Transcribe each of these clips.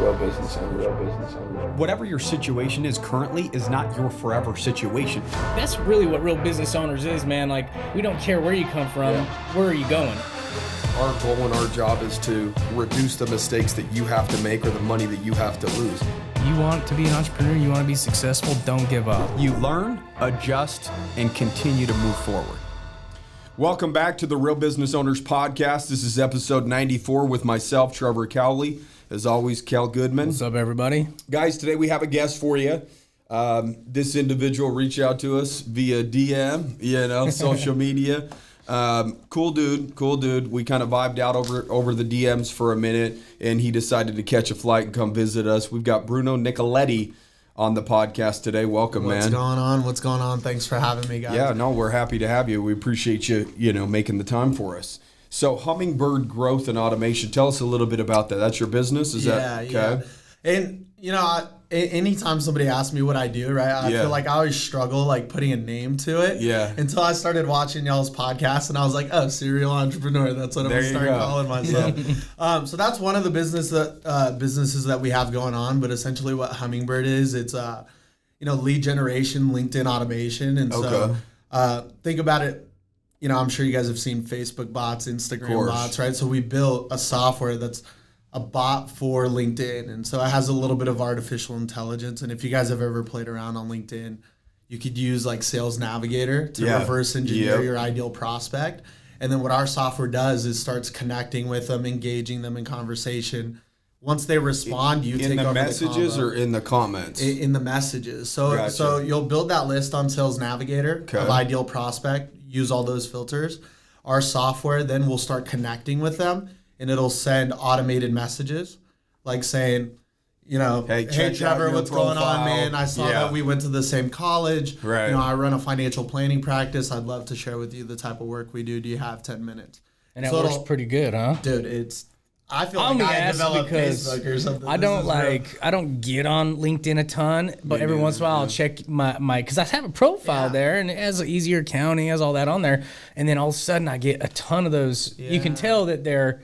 real business owner. Whatever your situation is currently is not your forever situation. That's really what real business owners is, man. Like, we don't care where you come from, where are you going? Our goal and our job is to reduce the mistakes that you have to make or the money that you have to lose. You want to be an entrepreneur, you want to be successful, don't give up. You learn, adjust, and continue to move forward. Welcome back to the Real Business Owners Podcast. This is episode 94 with myself, Trevor Cowley. As always, Kale Goodman. What's up, everybody? Guys, today we have a guest for you. This individual reached out to us via DM, social media. Cool dude. We kind of vibed out over the DMs for a minute, and he decided to catch a flight and come visit us. We've got Bruno Nicoletti on the podcast today. Welcome, man. What's going on? Thanks for having me, guys. Yeah, no, we're happy to have you. We appreciate you, making the time for us. So Hummingbird Growth and Automation, tell us a little bit about that. That's your business? Is that okay? Yeah. And, anytime somebody asks me what I do, right, I feel like I always struggle, like, putting a name to it. Yeah. Until I started watching y'all's podcast, and I was like, oh, serial entrepreneur. That's what I'm going to start calling myself. So that's one of the businesses that we have going on. But essentially what Hummingbird is, it's, lead generation, LinkedIn automation. And so think about it. I'm sure you guys have seen Facebook bots, Instagram bots, right? So we built a software that's a bot for LinkedIn. And so it has a little bit of artificial intelligence. And if you guys have ever played around on LinkedIn, you could use like Sales Navigator to reverse engineer your ideal prospect. And then what our software does is starts connecting with them, engaging them in conversation. Once they respond, you take over the messages or in the comments? In the messages. So you'll build that list on Sales Navigator of ideal prospect, use all those filters. Our software then will start connecting with them, and it'll send automated messages like saying, hey Trevor, what's going on, man? I saw that we went to the same college. Right. I run a financial planning practice. I'd love to share with you the type of work we do. Do you have 10 minutes? And it works pretty good, huh? Dude, I feel like I developed Facebook or something. I don't get on LinkedIn a ton, but every once in a while I'll check my because I have a profile there, and it has an easier accounting, has all that on there, and then all of a sudden I get a ton of those. You can tell that they're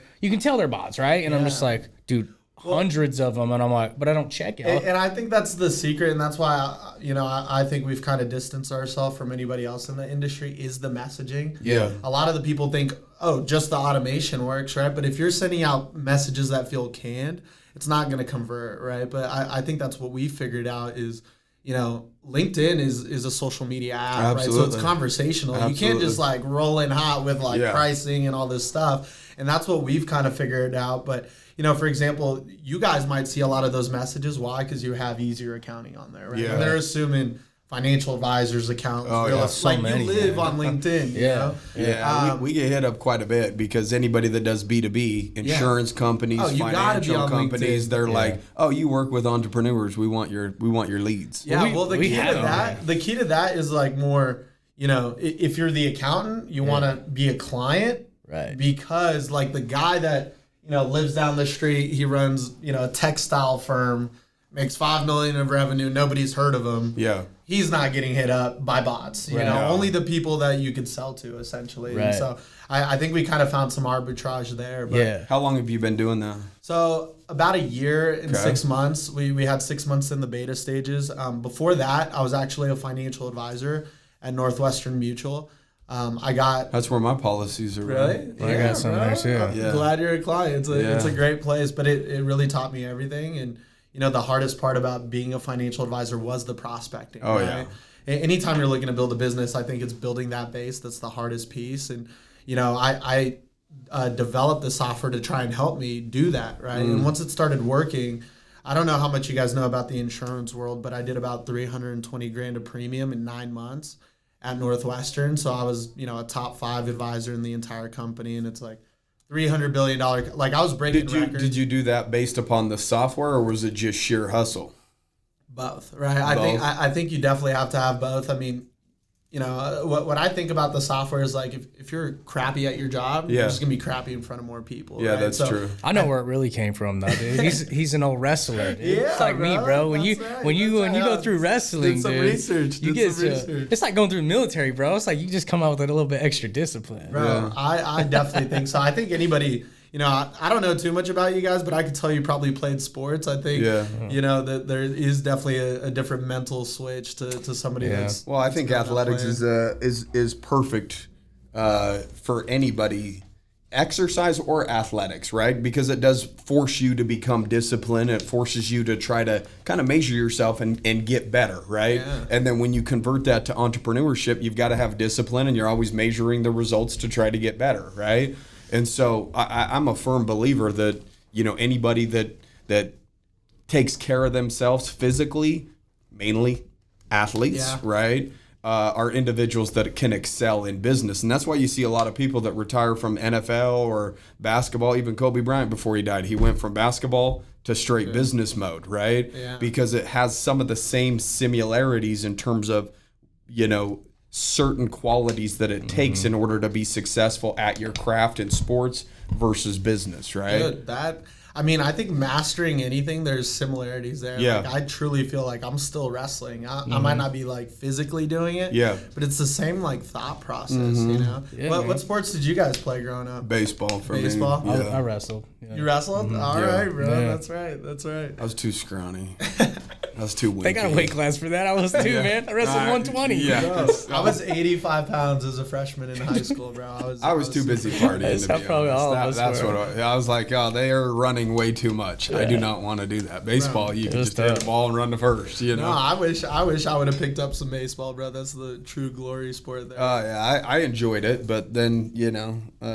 bots, right? And I'm just like, dude, hundreds of them, and I'm like, but I don't check it. And I think that's the secret, and that's why I think we've kind of distanced ourselves from anybody else in the industry is the messaging. Yeah. A lot of the people think, oh, just the automation works, right? But if you're sending out messages that feel canned, it's not going to convert, right? But I think that's what we figured out is, LinkedIn is a social media app, right? So it's conversational. Absolutely. You can't just like roll in hot with pricing and all this stuff. And that's what we've kind of figured out. But, for example, you guys might see a lot of those messages. Why? Because you have easier accounting on there, right? Yeah. And they're assuming financial advisors, accountants. So many. You live on LinkedIn. Yeah. We get hit up quite a bit because anybody that does B2B, insurance companies, financial companies, they're like, oh, you work with entrepreneurs. We want your leads. Yeah. The key to that is like more, if you're the accountant, you want to be a client, right? Because like the guy that lives down the street, he runs a textile firm, makes $5 million of revenue. Nobody's heard of him. Yeah. He's not getting hit up by bots, only the people that you could sell to, essentially. Right. And so I think we kind of found some arbitrage there. But How long have you been doing that? So about a year and 6 months. We had 6 months in the beta stages. Before that, I was actually a financial advisor at Northwestern Mutual. That's where my policies are. Really? I got some there too. Yeah. Glad you're a client. It's a great place, but it really taught me everything. And the hardest part about being a financial advisor was the prospecting. Oh, right? Yeah. Anytime you're looking to build a business, I think it's building that base that's the hardest piece. And, I developed the software to try and help me do that, right? And once it started working, I don't know how much you guys know about the insurance world, but I did about $320,000 of premium in 9 months at Northwestern. So I was, a top 5 advisor in the entire company, and it's like $300 billion. Like I was breaking records. Did you do that based upon the software, or was it just sheer hustle? Both, right? I think you definitely have to have both. I mean, what I think about the software is like if you're crappy at your job, you're just gonna be crappy in front of more people. Yeah, right? that's true. I know where it really came from, though, dude. He's an old wrestler, dude. Yeah, it's like me, bro. When you go through wrestling, did some dude, research. It's like going through the military, bro. It's like you just come out with a little bit extra discipline. Bro, I definitely think so. I think anybody, I don't know too much about you guys, but I could tell you probably played sports. I think, that there is definitely a different mental switch to somebody that's. Well, I think athletics is perfect for anybody, exercise or athletics, right? Because it does force you to become disciplined. It forces you to try to kind of measure yourself and get better, right? Yeah. And then when you convert that to entrepreneurship, you've got to have discipline, and you're always measuring the results to try to get better, right? And so I'm a firm believer that, anybody that takes care of themselves physically, mainly athletes, right? Are individuals that can excel in business. And that's why you see a lot of people that retire from NFL or basketball. Even Kobe Bryant, before he died, he went from basketball to straight business mode, right? Yeah. Because it has some of the same similarities in terms of, certain qualities that it takes in order to be successful at your craft in sports versus business, right? Dude, I think mastering anything, there's similarities there. Yeah. Like, I truly feel like I'm still wrestling. I might not be like physically doing it. Yeah. But it's the same like thought process, Yeah, what sports did you guys play growing up? Baseball for me. Baseball? Yeah. I wrestled. Yeah. You wrestled? All Yeah. right, bro. Yeah. That's right. I was too scrawny. I was too winky. They got a weight class for that. I was too, man. I wrestled 120. Yeah. Bro, I was 85 pounds as a freshman in high school, bro. I was too busy partying. That's to how be probably honest. all of us That's were. what I was like. Oh, they are running way too much. I do not want to do that. Baseball, you can was just hit tough. the ball and run to first. No, I wish I would have picked up some baseball, bro. That's the true glory sport there. I enjoyed it, but then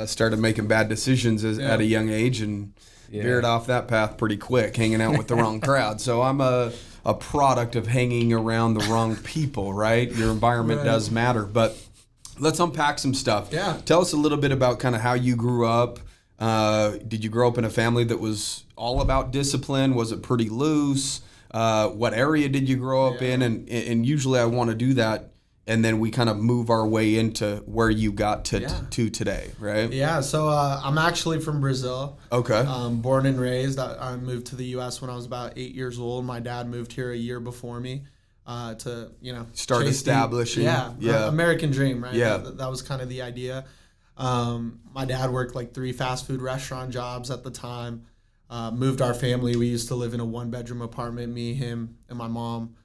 started making bad decisions at a young age and veered off that path pretty quick, hanging out with the wrong crowd. So I'm a product of hanging around the wrong people, right? Your environment does matter, but let's unpack some stuff. Yeah. Tell us a little bit about kind of how you grew up. Did you grow up in a family that was all about discipline? Was it pretty loose? What area did you grow up in? And usually I want to do that, and then we kind of move our way into where you got to today, right? Yeah, so I'm actually from Brazil. Okay. Born and raised. I moved to the U.S. when I was about 8 years old. My dad moved here a year before me to, Start chase establishing. American dream, right? Yeah. That was kind of the idea. My dad worked like 3 fast food restaurant jobs at the time. Moved our family. We used to live in a 1-bedroom apartment, me, him, and my mom.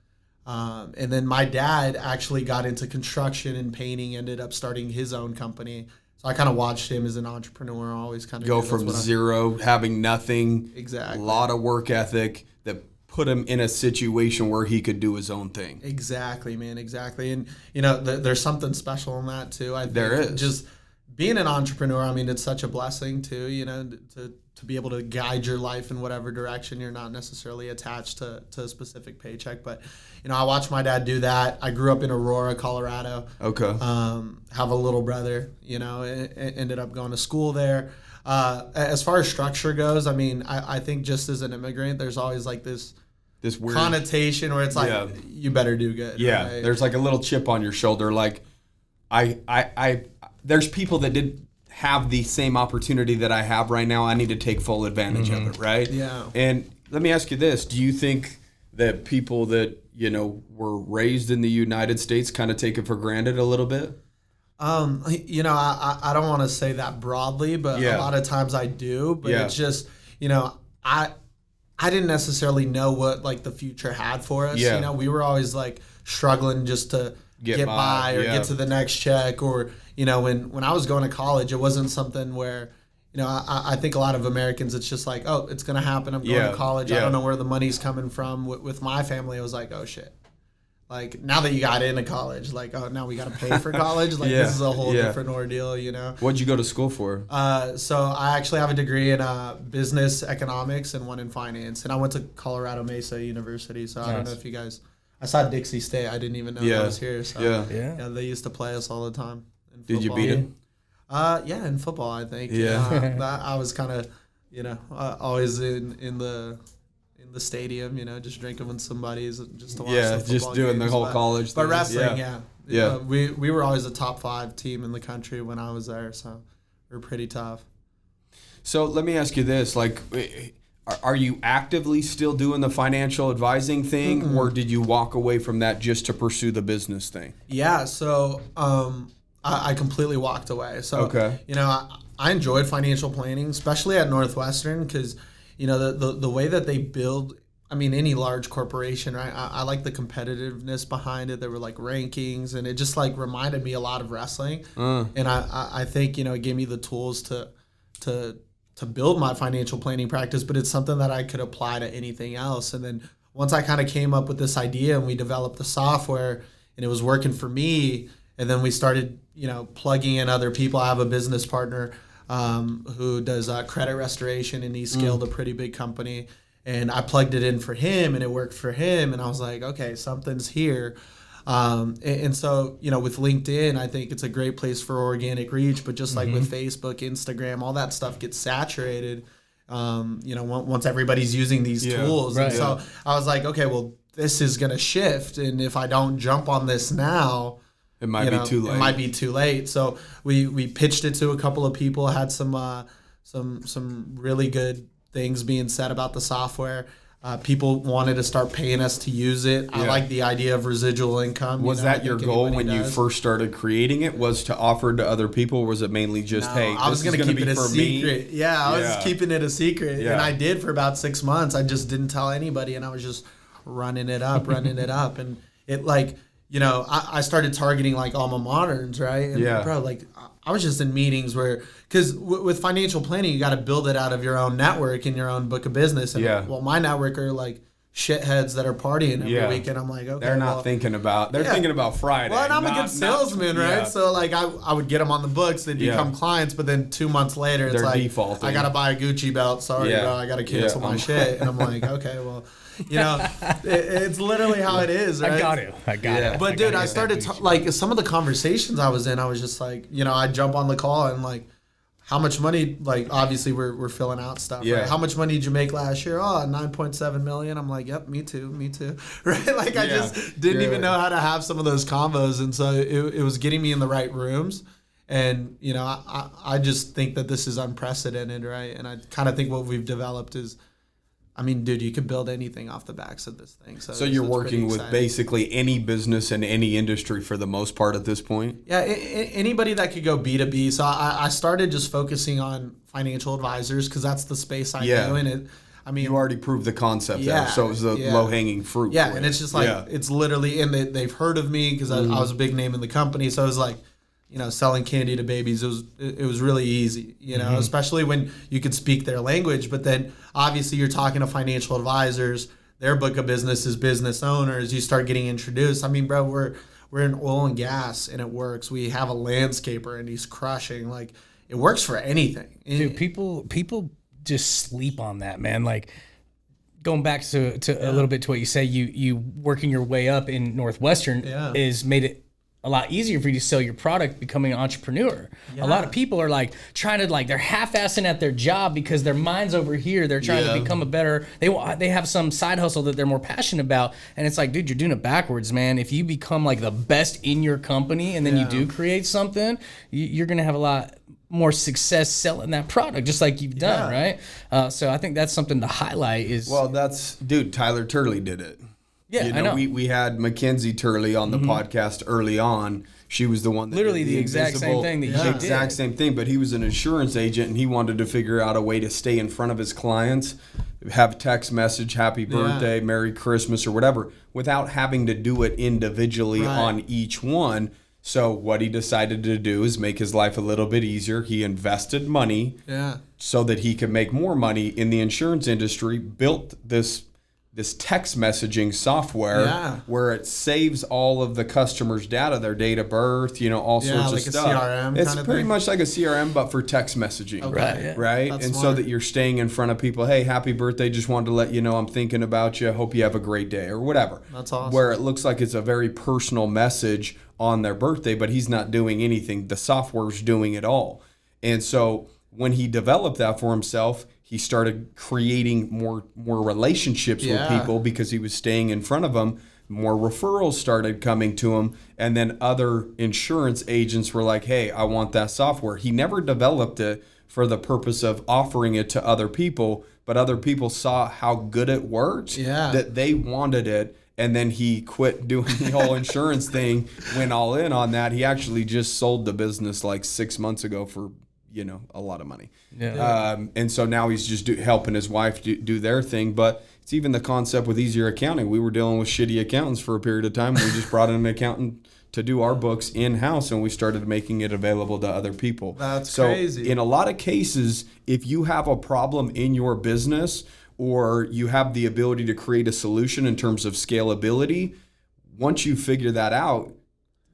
And then my dad actually got into construction and painting, ended up starting his own company. So I kind of watched him as an entrepreneur, always kind of Go from zero, having nothing, Exactly. a lot of work ethic that put him in a situation where he could do his own thing. Exactly, man, exactly. And, there's something special in that, too. I think There is. Just being an entrepreneur, it's such a blessing, too, to be able to guide your life in whatever direction. You're not necessarily attached to a specific paycheck. But, I watched my dad do that. I grew up in Aurora, Colorado. Okay. Have a little brother, ended up going to school there. As far as structure goes, I think just as an immigrant, there's always like this Weird connotation where it's like, you better do good. Yeah, right? there's like a little chip on your shoulder. Like, there's people that did have the same opportunity that I have right now. I need to take full advantage of it, right? Yeah. And let me ask you this: do you think that people that were raised in the United States kind of take it for granted a little bit? I don't want to say that broadly, but a lot of times I do. But it's just, I didn't necessarily know what like the future had for us. Yeah. We were always like struggling just to get by or get to the next check. Or, when I was going to college, it wasn't something where, I think a lot of Americans, it's just like, oh, it's going to happen. I'm going to college. I don't know where the money's coming from. With my family, it was like, oh, shit. Like, now that you got into college, like, oh, now we got to pay for college. Like, this is a whole different ordeal, What'd you go to school for? So I actually have a degree in business economics and one in finance. And I went to Colorado Mesa University. So I don't know if you guys, I saw Dixie State. I didn't even know that was here. So yeah, they used to play us all the time. Did you beat it? Yeah, in football, I think. I was kind of, always in the stadium, just drinking with somebody just to watch the football just doing games. the whole college But thing. wrestling, we were always a top 5 team in the country when I was there, so we were pretty tough. So let me ask you this: like, are you actively still doing the financial advising thing, or did you walk away from that just to pursue the business thing? Yeah, so I completely walked away. So, I enjoyed financial planning, especially at Northwestern, because the way that they build. I mean, any large corporation, right? I like the competitiveness behind it. There were like rankings, and it just like reminded me a lot of wrestling. And I think it gave me the tools to build my financial planning practice, but it's something that I could apply to anything else. And then once I kind of came up with this idea and we developed the software and it was working for me, and then we started plugging in other people. I have a business partner who does credit restoration, and he scaled a pretty big company. And I plugged it in for him, and it worked for him. And I was like, okay, something's here. And so, with LinkedIn, I think it's a great place for organic reach. But just like with Facebook, Instagram, all that stuff gets saturated, once everybody's using these tools. Right. And so I was like, okay, well, this is going to shift. And if I don't jump on this now, it might be too late. It might be too late. So we pitched it to a couple of people, had some really good things being said about the software. People wanted to start paying us to use it. I like the idea of residual income. Was that your goal when you first started creating it? Was to offer to other people? Or was it mainly just, hey, I was going to keep it a secret. Me? Yeah, I was keeping it a secret. Yeah. And I did for about 6 months. I just didn't tell anybody, and I was just running it up. And it I started targeting like alma maters, right? And bro, like I was just in meetings where, because with financial planning, you got to build it out of your own network and your own book of business. And well, my network are like shitheads that are partying every week, and I'm like, okay, they're not thinking about. They're thinking about Friday. Well, and I'm a good salesman, right? So like I would get them on the books, they'd become clients, but then 2 months later, it's they're like defaulting. I gotta buy a Gucci belt. Sorry, bro, I gotta cancel my shit. And I'm like, okay, well. It's literally how it is, right? I got it. But dude, I started like some of the conversations I was in, I was just like, I'd jump on the call and like, how much money, like obviously we're filling out stuff, right? How much money did you make last year? Oh, 9.7 million. I'm like, yep, me too. Right? Like I just didn't even know how to have some of those combos. And so it was getting me in the right rooms. And, I just think that this is unprecedented, right? And I kind of think what we've developed is, I mean, dude, you could build anything off the backs of this thing. So you're working with basically any business in any industry for the most part at this point? Yeah, anybody that could go B2B. So I started just focusing on financial advisors because that's the space I do. And you already proved the concept there, so it was the low-hanging fruit. Yeah, and it's just like, it's literally, and they've heard of me because I was a big name in the company. So it was like, selling candy to babies, it was really easy, especially when you could speak their language. But then obviously you're talking to financial advisors, their book of business is business owners. You start getting introduced. I mean, bro, we're in oil and gas, and it works. We have a landscaper, and he's crushing. Like, it works for anything. Dude, people just sleep on that, man. Like, going back to a little bit to what you say, you working your way up in Northwestern is made it a lot easier for you to sell your product, becoming an entrepreneur. A lot of people are like trying to they're half-assing at their job because their mind's over here. They're trying to become a better, they have some side hustle that they're more passionate about. And it's like, dude, you're doing it backwards, man. If you become like the best in your company and then you do create something, you're going to have a lot more success selling that product, just like you've done, right? So I think that's something to highlight is... Well, Tyler Turley did it. Yeah, I know. We had Mackenzie Turley on the podcast early on. She was the one that literally the exact same thing that you did. Exact same thing, but he was an insurance agent, and he wanted to figure out a way to stay in front of his clients, have text message, happy birthday, Merry Christmas, or whatever, without having to do it individually on each one. So what he decided to do is make his life a little bit easier. He invested money so that he could make more money in the insurance industry, built this text messaging software where it saves all of the customers' data, their date of birth, all sorts of stuff. Yeah, like a CRM. It's pretty much like a CRM, but for text messaging. Okay. Right? That's and smart. so that you're staying in front of people, hey, happy birthday, just wanted to let you know I'm thinking about you. Hope you have a great day, or whatever. That's awesome. Where it looks like it's a very personal message on their birthday, but he's not doing anything. The software's doing it all. And so when he developed that for himself, he started creating more relationships with people because he was staying in front of them. More referrals started coming to him. And then other insurance agents were like, hey, I want that software. He never developed it for the purpose of offering it to other people, but other people saw how good it worked, that they wanted it. And then he quit doing the whole insurance thing, went all in on that. He actually just sold the business like 6 months ago for a lot of money. Yeah. And so now he's just helping his wife do their thing. But it's even the concept with easier accounting. We were dealing with shitty accountants for a period of time. We just brought in an accountant to do our books in-house, and we started making it available to other people. That's crazy. In a lot of cases, if you have a problem in your business or you have the ability to create a solution in terms of scalability, once you figure that out,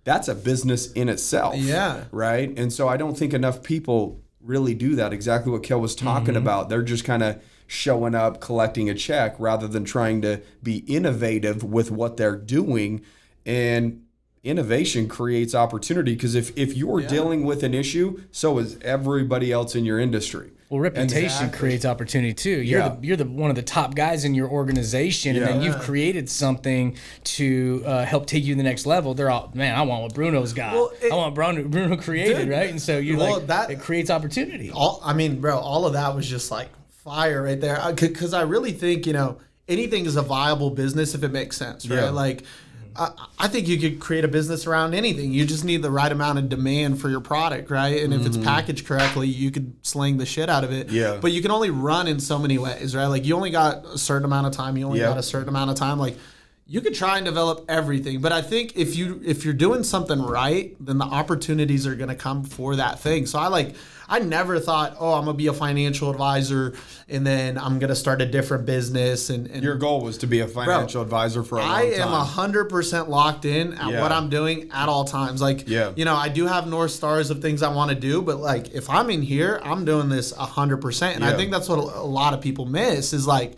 that's a business in itself. Yeah. Right? And so I don't think enough people really do that. Exactly what Kale was talking about. They're just kind of showing up, collecting a check rather than trying to be innovative with what they're doing. And innovation creates opportunity, because if you're dealing with an issue, so is everybody else in your industry. Well, reputation creates opportunity too. You're the one of the top guys in your organization, and then you've created something to help take you to the next level. They're all, man, I want what Bruno's got. Well, I want Bruno created, right? And so it creates opportunity. All of that was just like fire right there. Because I really think anything is a viable business if it makes sense, right? Yeah. Like, I think you could create a business around anything. You just need the right amount of demand for your product, right? And if it's packaged correctly, you could sling the shit out of it. Yeah. But you can only run in so many ways, right? Like, you only got a certain amount of time. You only got a certain amount of time. Like, you could try and develop everything. But I think if you're doing something right, then the opportunities are going to come for that thing. So I never thought, I'm going to be a financial advisor and then I'm going to start a different business. And your goal was to be a financial advisor for a long time. I am 100% locked in at what I'm doing at all times. Like, I do have North Stars of things I want to do, but like, if I'm in here, I'm doing this 100%. And I think that's what a lot of people miss is like,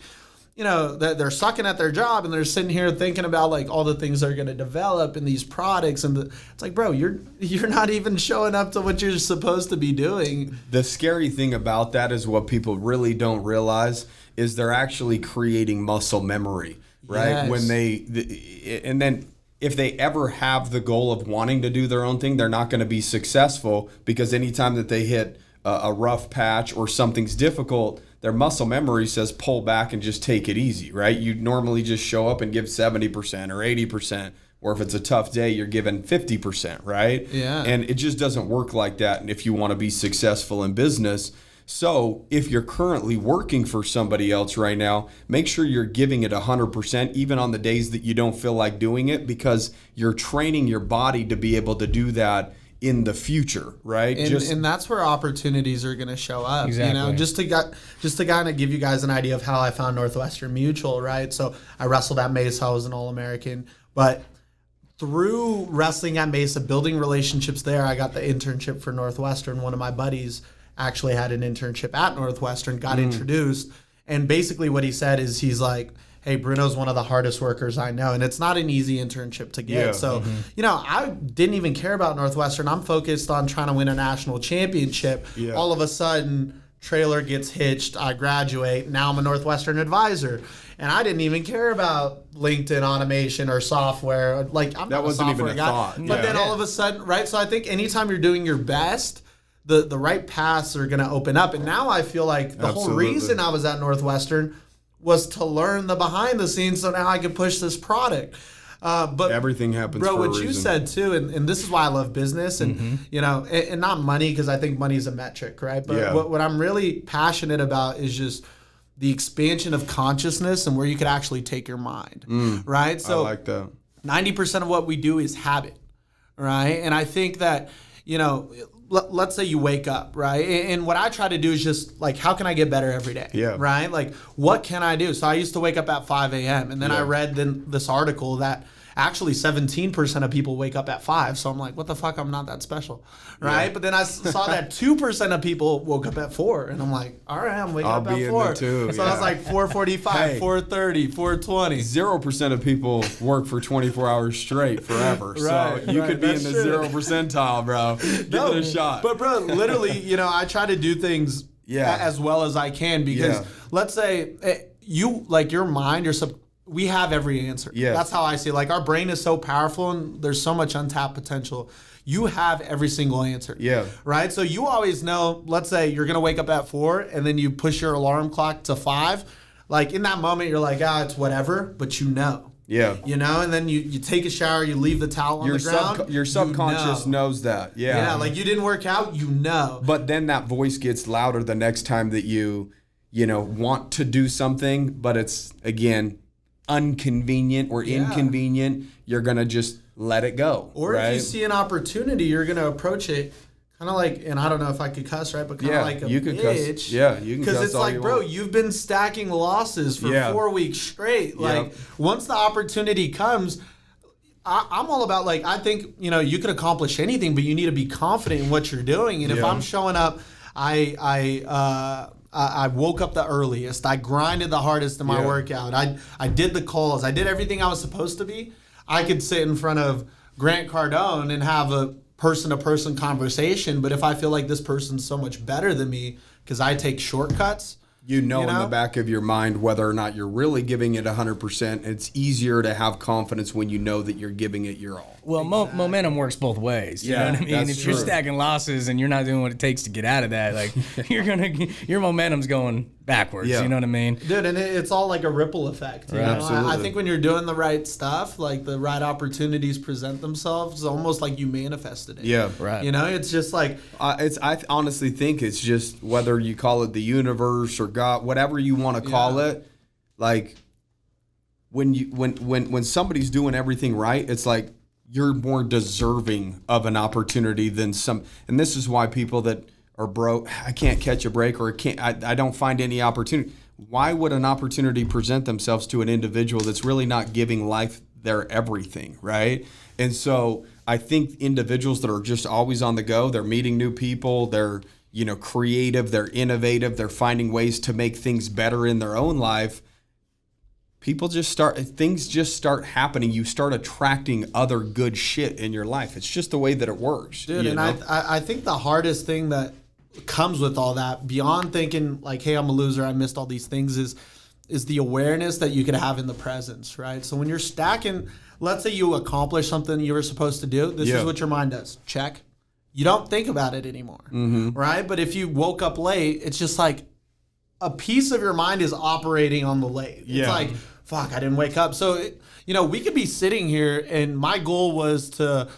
that they're sucking at their job and they're sitting here thinking about like all the things they're going to develop in these products. And it's like, bro, you're not even showing up to what you're supposed to be doing. The scary thing about that is what people really don't realize is they're actually creating muscle memory, right? Yes. And then if they ever have the goal of wanting to do their own thing, they're not going to be successful, because anytime that they hit a rough patch or something's difficult, their muscle memory says pull back and just take it easy, right? You normally just show up and give 70% or 80%, or if it's a tough day, you're giving 50%, right? Yeah. And it just doesn't work like that. And if you want to be successful in business, so if you're currently working for somebody else right now, make sure you're giving it 100%, even on the days that you don't feel like doing it, because you're training your body to be able to do that in the future, right? And that's where opportunities are going to show up. Exactly. Just to kind of give you guys an idea of how I found Northwestern Mutual, right? So I wrestled at Mesa, I was an All-American, but through wrestling at Mesa, building relationships there, I got the internship for Northwestern. One of my buddies actually had an internship at Northwestern, got introduced, and basically what he said is he's like, hey, Bruno's one of the hardest workers I know. And it's not an easy internship to get. Yeah. So, I didn't even care about Northwestern. I'm focused on trying to win a national championship. Yeah. All of a sudden, trailer gets hitched. I graduate. Now I'm a Northwestern advisor. And I didn't even care about LinkedIn automation or software. Like, I'm not a software even a guy. thought. But then all of a sudden, right? So I think anytime you're doing your best, the right paths are going to open up. And now I feel like the whole reason I was at Northwestern was to learn the behind the scenes, so now I can push this product. But everything happens bro, for a what you reason. said too, and this is why I love business, and and not money, because I think money is a metric, right? But what I'm really passionate about is just the expansion of consciousness and where you could actually take your mind, right? So I like that. 90% of what we do is habit, right? And I think that, let's say you wake up, right? And what I try to do is just like, how can I get better every day? Yeah. Right? Like, what can I do? So I used to wake up at 5 a.m. And then I read this article that actually 17% of people wake up at 5. So I'm like, what the fuck? I'm not that special. Right? Yeah. But then I saw that 2% of people woke up at 4. And I'm like, all right, I'm waking up at 4. So I was like 4:45, 4:30, 4:20. 0% of people work for 24 hours straight forever. Right, so you could be in the 0 percentile, bro. Give it a shot. But bro, literally, I try to do things as well as I can, because let's say your mind, we have every answer. Yes. That's how I see it. Like, our brain is so powerful and there's so much untapped potential. You have every single answer. Yeah. Right? So you always know, let's say you're going to wake up at 4 and then you push your alarm clock to 5. Like, in that moment, you're like, it's whatever, but you know. Yeah. You know, and then you take a shower, you leave the towel on the ground. Your subconscious knows that. Yeah. Yeah, like you didn't work out, you know. But then that voice gets louder the next time that you want to do something, but it's, again, inconvenient or inconvenient. You're going to just let it go. Or if you see an opportunity, you're going to approach it kind of like, and I don't know if I could cuss, right? But kind of like a you can bitch. Cuss. Yeah, you can cuss. Because it's like, bro, you've been stacking losses for 4 weeks straight. Like, once the opportunity comes, I'm all about, like, I think, you can accomplish anything, but you need to be confident in what you're doing. And if I'm showing up, I woke up the earliest. I grinded the hardest in my workout. I did the calls. I did everything I was supposed to be. I could sit in front of Grant Cardone and have a person-to-person conversation, but if I feel like this person's so much better than me because I take shortcuts, in the back of your mind whether or not you're really giving it 100%. It's easier to have confidence when you know that you're giving it your all. Well, momentum works both ways. You know what I mean? If you're stacking losses and you're not doing what it takes to get out of that, like your momentum's going backwards. You know what I mean? Dude, and it's all like a ripple effect. You know? Absolutely. I think when you're doing the right stuff, like the right opportunities present themselves, it's almost like you manifested it. Yeah, right. It's just like I honestly think it's just whether you call it the universe or God, whatever you want to call it. Like when somebody's doing everything right, it's like you're more deserving of an opportunity than some. And this is why people that are broke, I can't catch a break, or I don't find any opportunity. Why would an opportunity present themselves to an individual that's really not giving life their everything, right? And so I think individuals that are just always on the go, they're meeting new people, they're creative, they're innovative, they're finding ways to make things better in their own life. Things just start happening. You start attracting other good shit in your life. It's just the way that it works. Dude, and I think the hardest thing that comes with all that, beyond thinking like, hey, I'm a loser, I missed all these things, is the awareness that you could have in the presence, right? So when you're stacking, let's say you accomplish something you were supposed to do. This is what your mind does. Check. You don't think about it anymore, right? But if you woke up late, it's just like a piece of your mind is operating on the late. It's like, fuck, I didn't wake up. So, we could be sitting here and my goal was to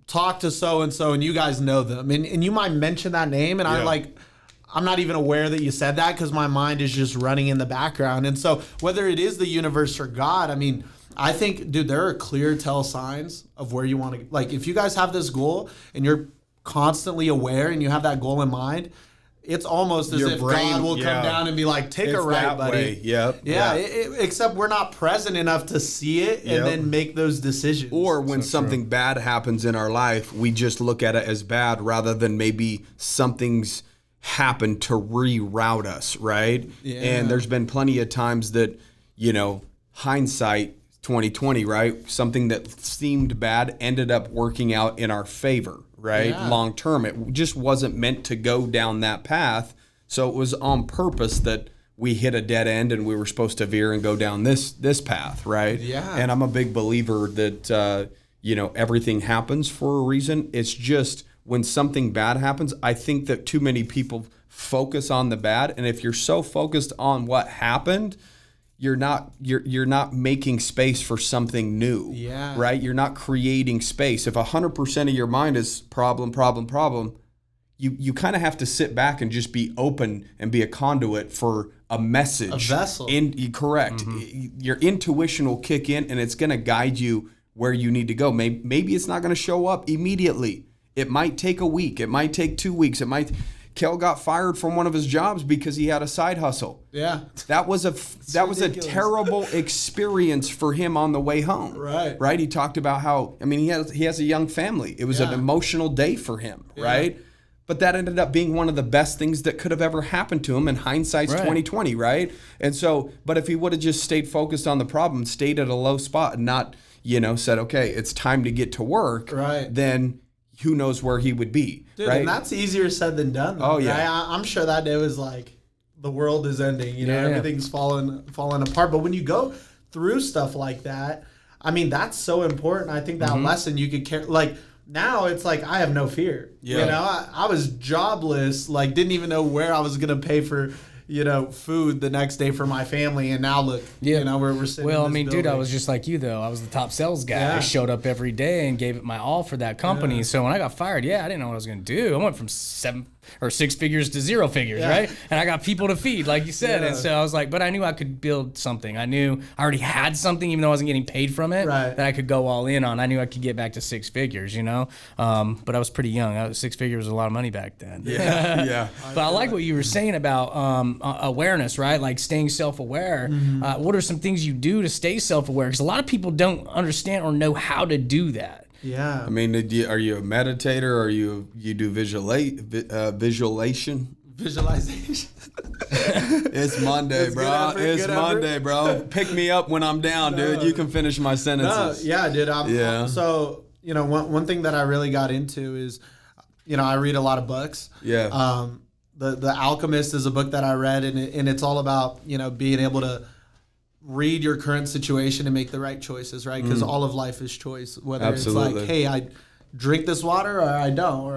talk to so-and-so and you guys know them. And you might mention that name and I'm not even aware that you said that because my mind is just running in the background. And so whether it is the universe or God, I think, dude, there are clear tell signs of where you want to, like, if you guys have this goal and you're constantly aware and you have that goal in mind, it's almost as if God will come down and be like, take a right, buddy. Way. Yep. Yeah. Except we're not present enough to see it and then make those decisions. Or when something bad happens in our life, we just look at it as bad rather than maybe something's happened to reroute us, right? Yeah. And there's been plenty of times that, hindsight 2020, right? Something that seemed bad ended up working out in our favor, right? Yeah. Long term. It just wasn't meant to go down that path. So it was on purpose that we hit a dead end and we were supposed to veer and go down this path, right? Yeah. And I'm a big believer that, everything happens for a reason. It's just when something bad happens, I think that too many people focus on the bad. And if you're so focused on what happened, you're not making space for something new, right? You're not creating space. If 100% of your mind is problem, you kind of have to sit back and just be open and be a conduit for a message. A vessel. Correct. Mm-hmm. Your intuition will kick in and it's going to guide you where you need to go. Maybe it's not going to show up immediately. It might take a week. It might take 2 weeks. Kale got fired from one of his jobs because he had a side hustle. Yeah. That was a terrible experience for him on the way home. Right. He talked about how, he has a young family. It was an emotional day for him, right? But that ended up being one of the best things that could have ever happened to him, in hindsight's 2020, right? And so, but if he would have just stayed focused on the problem, stayed at a low spot and not, said, okay, it's time to get to work, then who knows where he would be. Dude, right? And that's easier said than done. Though. Oh, yeah. I'm sure that day was like, the world is ending. Everything's falling apart. But when you go through stuff like that, that's so important. I think that lesson you could carry. Like, now it's like, I have no fear. I was jobless, like, didn't even know where I was going to pay for, food the next day for my family. And now look, we're sitting Well, I in this mean, dude, building. I was just like you, though. I was the top sales guy. Yeah. I showed up every day and gave it my all for that company. Yeah. So when I got fired, I didn't know what I was going to do. I went from 7 or 6 figures to 0 figures, right? And I got people to feed, like you said. And so I was like, but I knew I could build something. I knew I already had something, even though I wasn't getting paid from it, that I could go all in on. I knew I could get back to 6 figures, But I was pretty young. 6 figures was a lot of money back then. Yeah. But I like what you were saying about awareness, right? Like staying self-aware. What are some things you do to stay self-aware? Because a lot of people don't understand or know how to do that. Yeah. I mean, are you a meditator, or you do visualization? Visualization. It's Monday, bro. It's Monday, bro. Pick me up when I'm down, dude. You can finish my sentences. Dude. So, one thing that I really got into is, I read a lot of books. Yeah. The Alchemist is a book that I read, and it's all about, being able to read your current situation and make the right choices, right? Because all of life is choice. Whether Absolutely. it's like, hey, I drink this water or I don't, or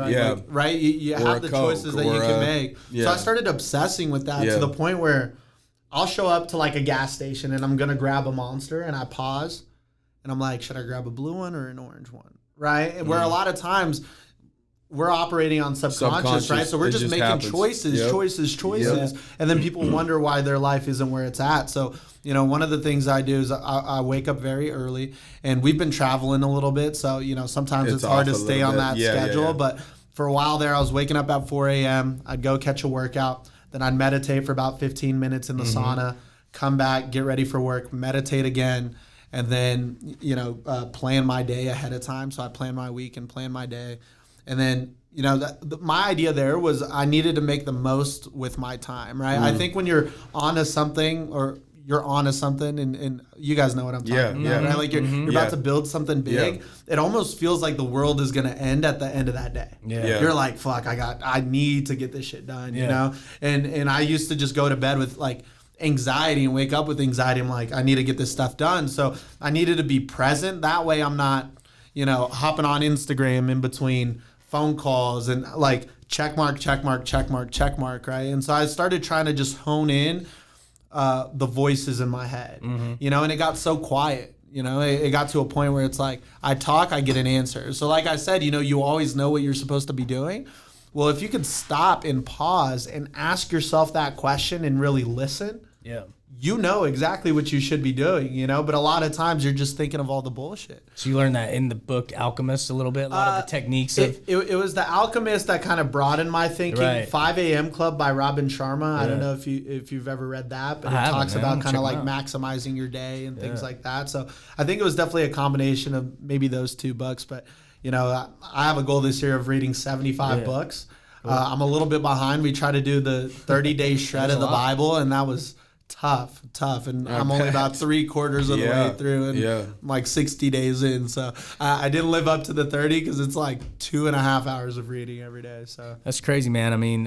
right? You have the choices that you can make. So I started obsessing with that to the point where I'll show up to like a gas station and I'm gonna grab a Monster, and I pause and I'm like, should I grab a blue one or an orange one, right? And where a lot of times we're operating on subconscious, right? So we're just making happens. choices. And then people wonder why their life isn't where it's at. So, one of the things I do is I wake up very early, and we've been traveling a little bit. So, sometimes it's hard to stay on that schedule. But for a while there, I was waking up at 4 a.m. I'd go catch a workout. Then I'd meditate for about 15 minutes in the sauna, come back, get ready for work, meditate again. And then, plan my day ahead of time. So I plan my week and plan my day. And then, my idea there was I needed to make the most with my time, right? I think when you're onto something, and you guys know what I'm talking about, right? Like you're about to build something big. It almost feels like the world is going to end at the end of that day. You're like, fuck, I need to get this shit done, And I used to just go to bed with like anxiety and wake up with anxiety. I'm like, I need to get this stuff done. So I needed to be present. That way I'm not, hopping on Instagram in between phone calls and like check mark, right? And so I started trying to just hone in the voices in my head, and it got so quiet, it got to a point where it's like I talk, I get an answer. So like I said, you always know what you're supposed to be doing. Well, if you could stop and pause and ask yourself that question and really listen, you know exactly what you should be doing, but a lot of times you're just thinking of all the bullshit. So you learned that in the book Alchemist a little bit, a lot of the techniques of... It was the Alchemist that kind of broadened my thinking. Right. 5 a.m. Club by Robin Sharma. I don't know if you've ever read that, but it talks about kind of like maximizing your day and things like that. So I think it was definitely a combination of maybe those two books, but I have a goal this year of reading 75 books. I'm a little bit behind. We try to do the 30-day shred of the Bible, and that was tough, and I'm only about 3/4 of the way through, and I'm like 60 days in, so I didn't live up to the 30 because it's like 2.5 hours of reading every day. So that's crazy, man. I mean,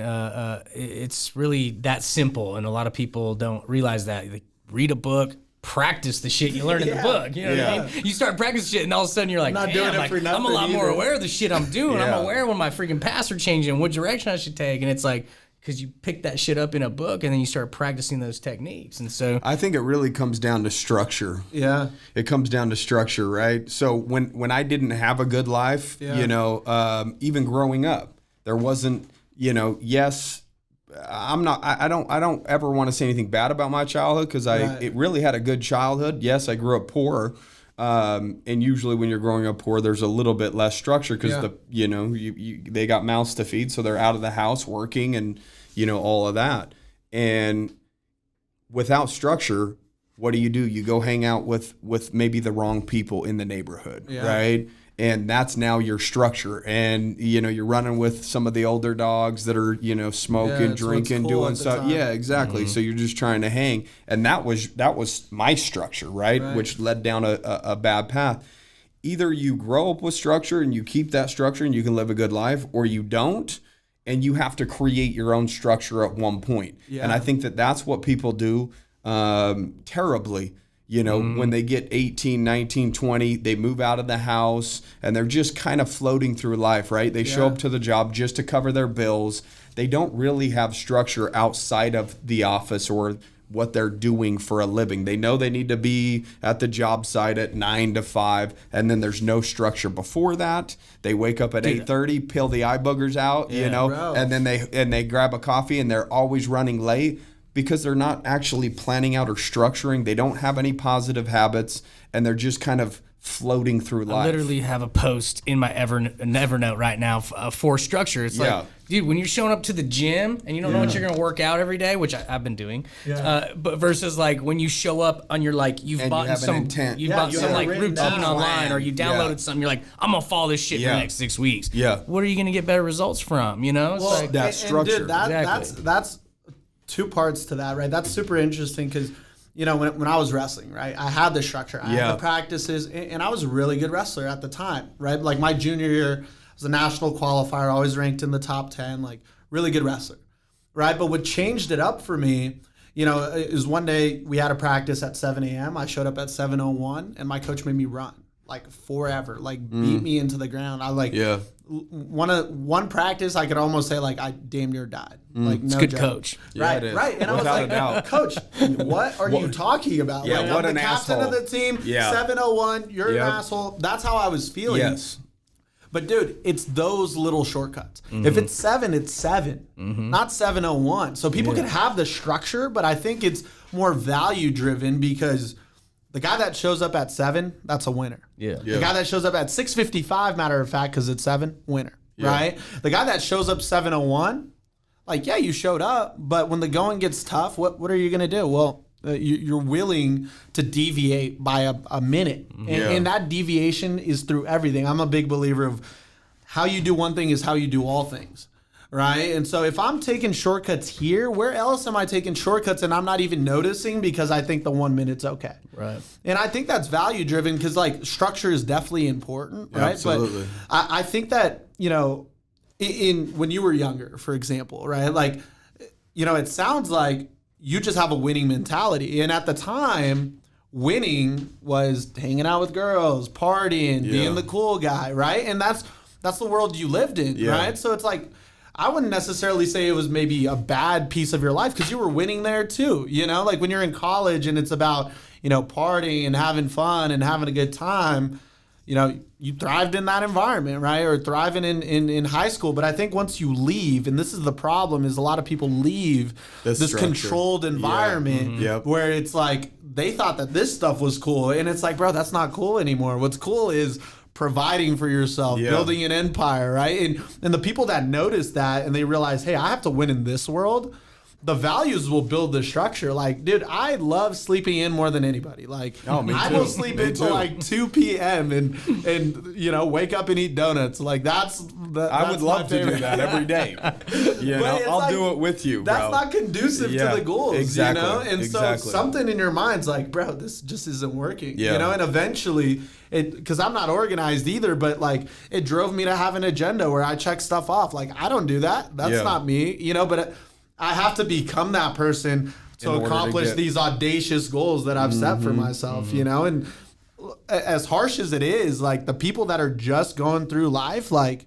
it's really that simple, and a lot of people don't realize that. Like, read a book, practice the shit you learn in the book. You know what I mean? You start practicing shit, and all of a sudden you're like, not doing it for nothing. I'm a lot more aware of the shit I'm doing. I'm aware when my freaking paths are changing, what direction I should take, and it's like, because you pick that shit up in a book and then you start practicing those techniques. And so I think it really comes down to structure. Yeah. It comes down to structure, right? So when I didn't have a good life, even growing up, there wasn't, yes, I don't ever want to say anything bad about my childhood because it really had a good childhood. Yes, I grew up poor. And usually when you're growing up poor, there's a little bit less structure because they got mouths to feed, so they're out of the house working and all of that. And without structure, what do? You go hang out with maybe the wrong people in the neighborhood, right? And that's now your structure. And you're running with some of the older dogs that are smoking, drinking, cool, doing stuff. Yeah, exactly. So you're just trying to hang, and that was my structure, right? Which led down a bad path. Either you grow up with structure and you keep that structure and you can live a good life, or you don't, and you have to create your own structure at one point. And I think that's what people do terribly. You know, when they get 18, 19, 20, they move out of the house and they're just kind of floating through life, right? They show up to the job just to cover their bills. They don't really have structure outside of the office or what they're doing for a living. They know they need to be at the job site at 9 to 5, and then there's no structure before that. They wake up at 8:30, peel the eye boogers out, you know, and then they grab a coffee, and they're always running late because they're not actually planning out or structuring. They don't have any positive habits, and they're just kind of floating through life. I literally have a post in my Evernote right now for structure. It's like, dude, when you're showing up to the gym and you don't know what you're going to work out every day, which I've been doing, but versus like when you show up on your, like, you've bought some like routine online or you downloaded something, you're like, I'm going to follow this shit for the next 6 weeks. Yeah. What are you going to get better results from, you know? It's Well, like, that structure. Dude, that's two parts to that, right? That's super interesting because, you know, when I was wrestling, right, I had the structure. I had the practices, and I was a really good wrestler at the time, right? Like my junior year, I was a national qualifier, always ranked in the top 10, like really good wrestler, right? But what changed it up for me, you know, is one day we had a practice at 7 a.m. I showed up at 7:01, and my coach made me run like forever, like beat me into the ground. I like one practice, I could almost say like I damn near died. Like no good joke. coach. Right, right. And Without I a doubt. was like, Coach, what are you talking about? Yeah, like, what I'm an the captain asshole. of the team, Yeah. 7:01, you're an asshole. That's how I was feeling. Yes. But dude, it's those little shortcuts. If it's 7, it's 7, not 7:01. So people can have the structure, but I think it's more value driven because the guy that shows up at 7, that's a winner. Yeah. The guy that shows up at 6:55, matter of fact, because it's 7, winner. Right? The guy that shows up 7:01, like, yeah, you showed up, but when the going gets tough, what are you going to do? Well, you're willing to deviate by a minute. And that deviation is through everything. I'm a big believer of how you do one thing is how you do all things. Right? And so if I'm taking shortcuts here, where else am I taking shortcuts and I'm not even noticing because I think the 1 minute's okay? Right. And I think that's value driven because like structure is definitely important, right? Absolutely. But I think that, you know, in when you were younger, for example, right? Like, you know, it sounds like you just have a winning mentality. And at the time, winning was hanging out with girls, partying, being the cool guy, right? And that's the world you lived in, right? So it's like, I wouldn't necessarily say it was maybe a bad piece of your life because you were winning there too. You know, like when you're in college and it's about, you know, partying and having fun and having a good time, you know, you thrived in that environment, right? Or thriving in high school. But I think once you leave, and this is the problem, is a lot of people leave this controlled environment where it's like they thought that this stuff was cool. And it's like, bro, that's not cool anymore. What's cool is providing for yourself, building an empire, right? And the people that notice that and they realize, hey, I have to win in this world, the values will build the structure. Like, dude, I love sleeping in more than anybody. Like, I will sleep until like 2 p.m. and you know, wake up and eat donuts. Like, that's I would love to do that every day. You know, I'll like, do it with you, bro. That's not conducive to the goals, exactly, you know? And so something in your mind's like, bro, this just isn't working, you know? And eventually, because I'm not organized either, but like, it drove me to have an agenda where I check stuff off. Like, I don't do that. That's not me, you know? But I have to become that person to accomplish these audacious goals that I've set for myself, you know? And as harsh as it is, like the people that are just going through life, like,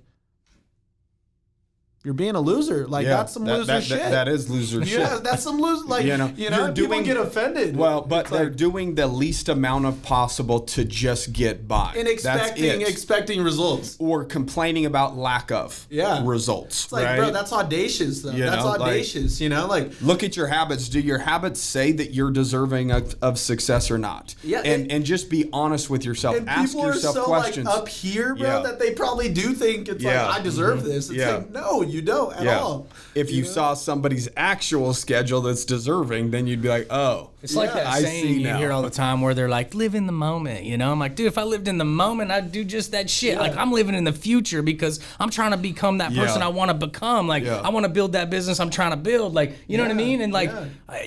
you're being a loser. Like, that's some loser shit. That is loser shit. Yeah, that's some loser. Like, you know people get offended. Well, but they're doing the least amount of possible to just get by. And expecting results. Or complaining about lack of results. It's like, bro, that's audacious, though. That's audacious, like, you know? Like, look at your habits. Do your habits say that you're deserving of success or not? Yeah. And just be honest with yourself. And ask yourself so questions. Like, up here, bro, that they probably do think it's like, I deserve this. It's like, no, you don't at all. If you saw somebody's actual schedule that's deserving, then you'd be like, oh. It's like that saying you hear all the time where they're like, live in the moment, you know? I'm like, dude, if I lived in the moment, I'd do just that shit. Yeah. Like, I'm living in the future because I'm trying to become that person I want to become. Like, I want to build that business I'm trying to build. Like, you know what I mean? And like,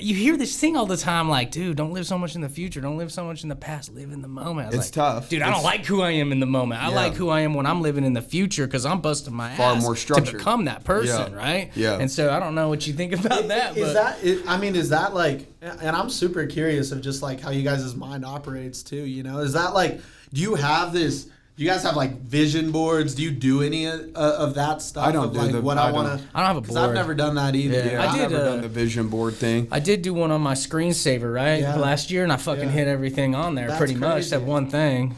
you hear this thing all the time, like, dude, don't live so much in the future. Don't live so much in the past. Live in the moment. It's tough. Dude, I don't like who I am in the moment. I like who I am when I'm living in the future because I'm busting my ass more structured. to become that person, right? Yeah. And so I don't know what you think about that. Is that like, And I'm super curious of just like how you guys' mind operates too. You know, is that like, do you guys have like vision boards? Do you do any of that stuff? I don't of do like the- what I I want to. I don't have a board. I've never done that either. Yeah. I've I did, never done the vision board thing. I did do one on my screensaver, right? Yeah. Last year, and I fucking hit everything on there That's pretty much. crazy. That one thing,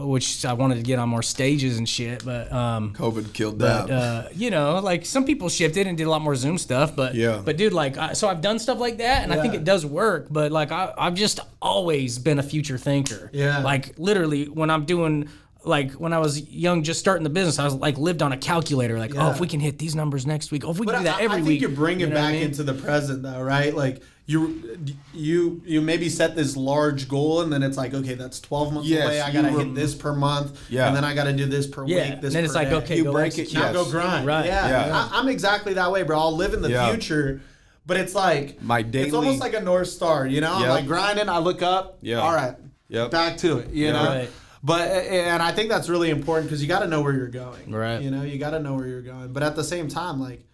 which I wanted to get on more stages and shit. But, COVID killed that. you know, like some people shifted and did a lot more Zoom stuff. But, Yeah. but dude, like, so I've done stuff like that, and I think Yeah. it does work. But, like, I've just always been a future thinker. Yeah. Like, literally, when I'm doing. Like when I was young, just starting the business, I was like lived on a calculator. Like, oh, if we can hit these numbers next week, oh, if we can do that every I think week. you're bringing you know back what I mean? into the present though, right? Like you maybe set this large goal and then it's like, okay, that's 12 months Yes, away. I gotta hit this per month, Yeah. and then I gotta do this per Yeah, week. This and then it's per like, day. okay, You go break it, execute. Now yes. go grind. Right. Yeah. Yeah. I'm exactly that way, bro. I'll live in the Yeah. future, but it's like My It's daily- almost like a North Star, you know. I'm Yep. like grinding. I look up. Yeah. All right. Yep. Back to it. You know. Right. But and I think that's really important because you got to know where you're going. Right. You know, you got to know where you're going. But at the same time, like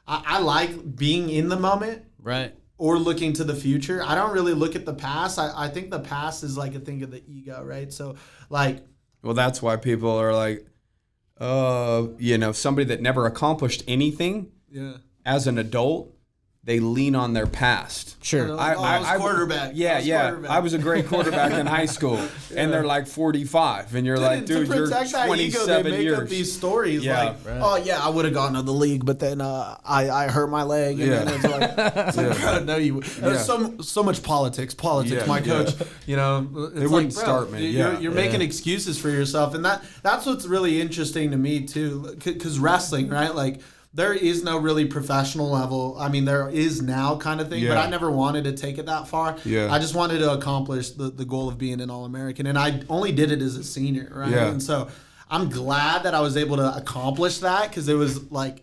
I like being in the moment Right. or looking to the future. I don't really look at the past. I think the past is like a thing of the ego, right? So like Well, that's why people are like, you know, somebody that never accomplished anything yeah. as an adult, they lean on their past. Sure. I was quarterback. Yeah, quarterback. I was a great quarterback in high school, and they're like 45, and you're like, dude, to you're protect that ego, they 27 make years. up these stories Yeah. like, oh yeah, I would have gone to the league, but then I hurt my leg, and then it's like, bro, no, you. There's so much politics. Yeah, My yeah. coach, you know, it's They wouldn't start me, yeah. You're making excuses for yourself, and that's what's really interesting to me too, because wrestling, right, like. There is no really professional level. I mean, there is now kind of thing, but Yeah. I never wanted to take it that far. Yeah. I just wanted to accomplish the goal of being an All-American, and I only did it as a senior, right? Yeah. And so I'm glad that I was able to accomplish that because it was like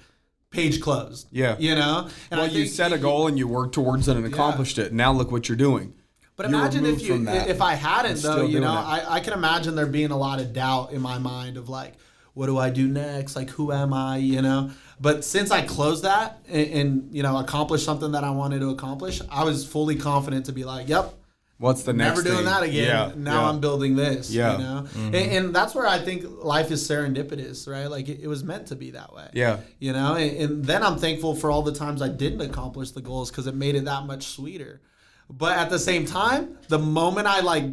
page closed. Yeah. You know? And Well, I you think set a goal and you worked towards it and accomplished it. Now look what you're doing. But You imagine removed from that if I hadn't and though, still you doing know, it. I can imagine there being a lot of doubt in my mind of like, what do I do next? Like, who am I? You know? But since I closed that and you know, accomplished something that I wanted to accomplish, I was fully confident to be like, yep, What's the next never doing thing? that again. Yeah, Now yeah. I'm building this. Yeah. You know? And that's where I think life is serendipitous, right? Like it was meant to be that way. Yeah. You know, and then I'm thankful for all the times I didn't accomplish the goals because it made it that much sweeter. But at the same time, the moment I like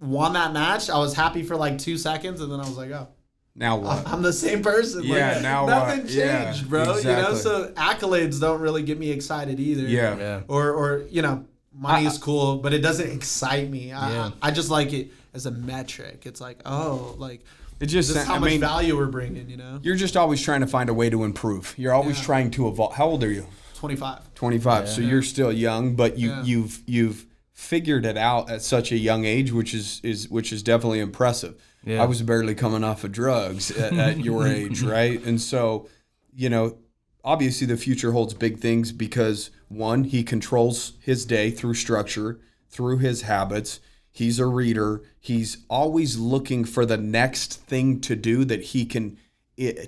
won that match, I was happy for like 2 seconds, and then I was like, oh, Now what? I'm the same person. Yeah, Like, now nothing what? changed, Yeah, bro. You know, exactly. so accolades don't really get me excited either. Yeah. Or you know, money is cool, but it doesn't excite me. Yeah. I just like it as a metric. It's like, oh, like It just, this is how I much mean, value we're bringing. You know, you're just always trying to find a way to improve. You're always trying to evolve. How old are you? 25. 25. So you're still young, but Yeah. you've figured it out at such a young age, which is definitely impressive. Yeah. I was barely coming off of drugs at your age, right? And so, you know, obviously the future holds big things because one, he controls his day through structure, through his habits. He's a reader. He's always looking for the next thing to do that he can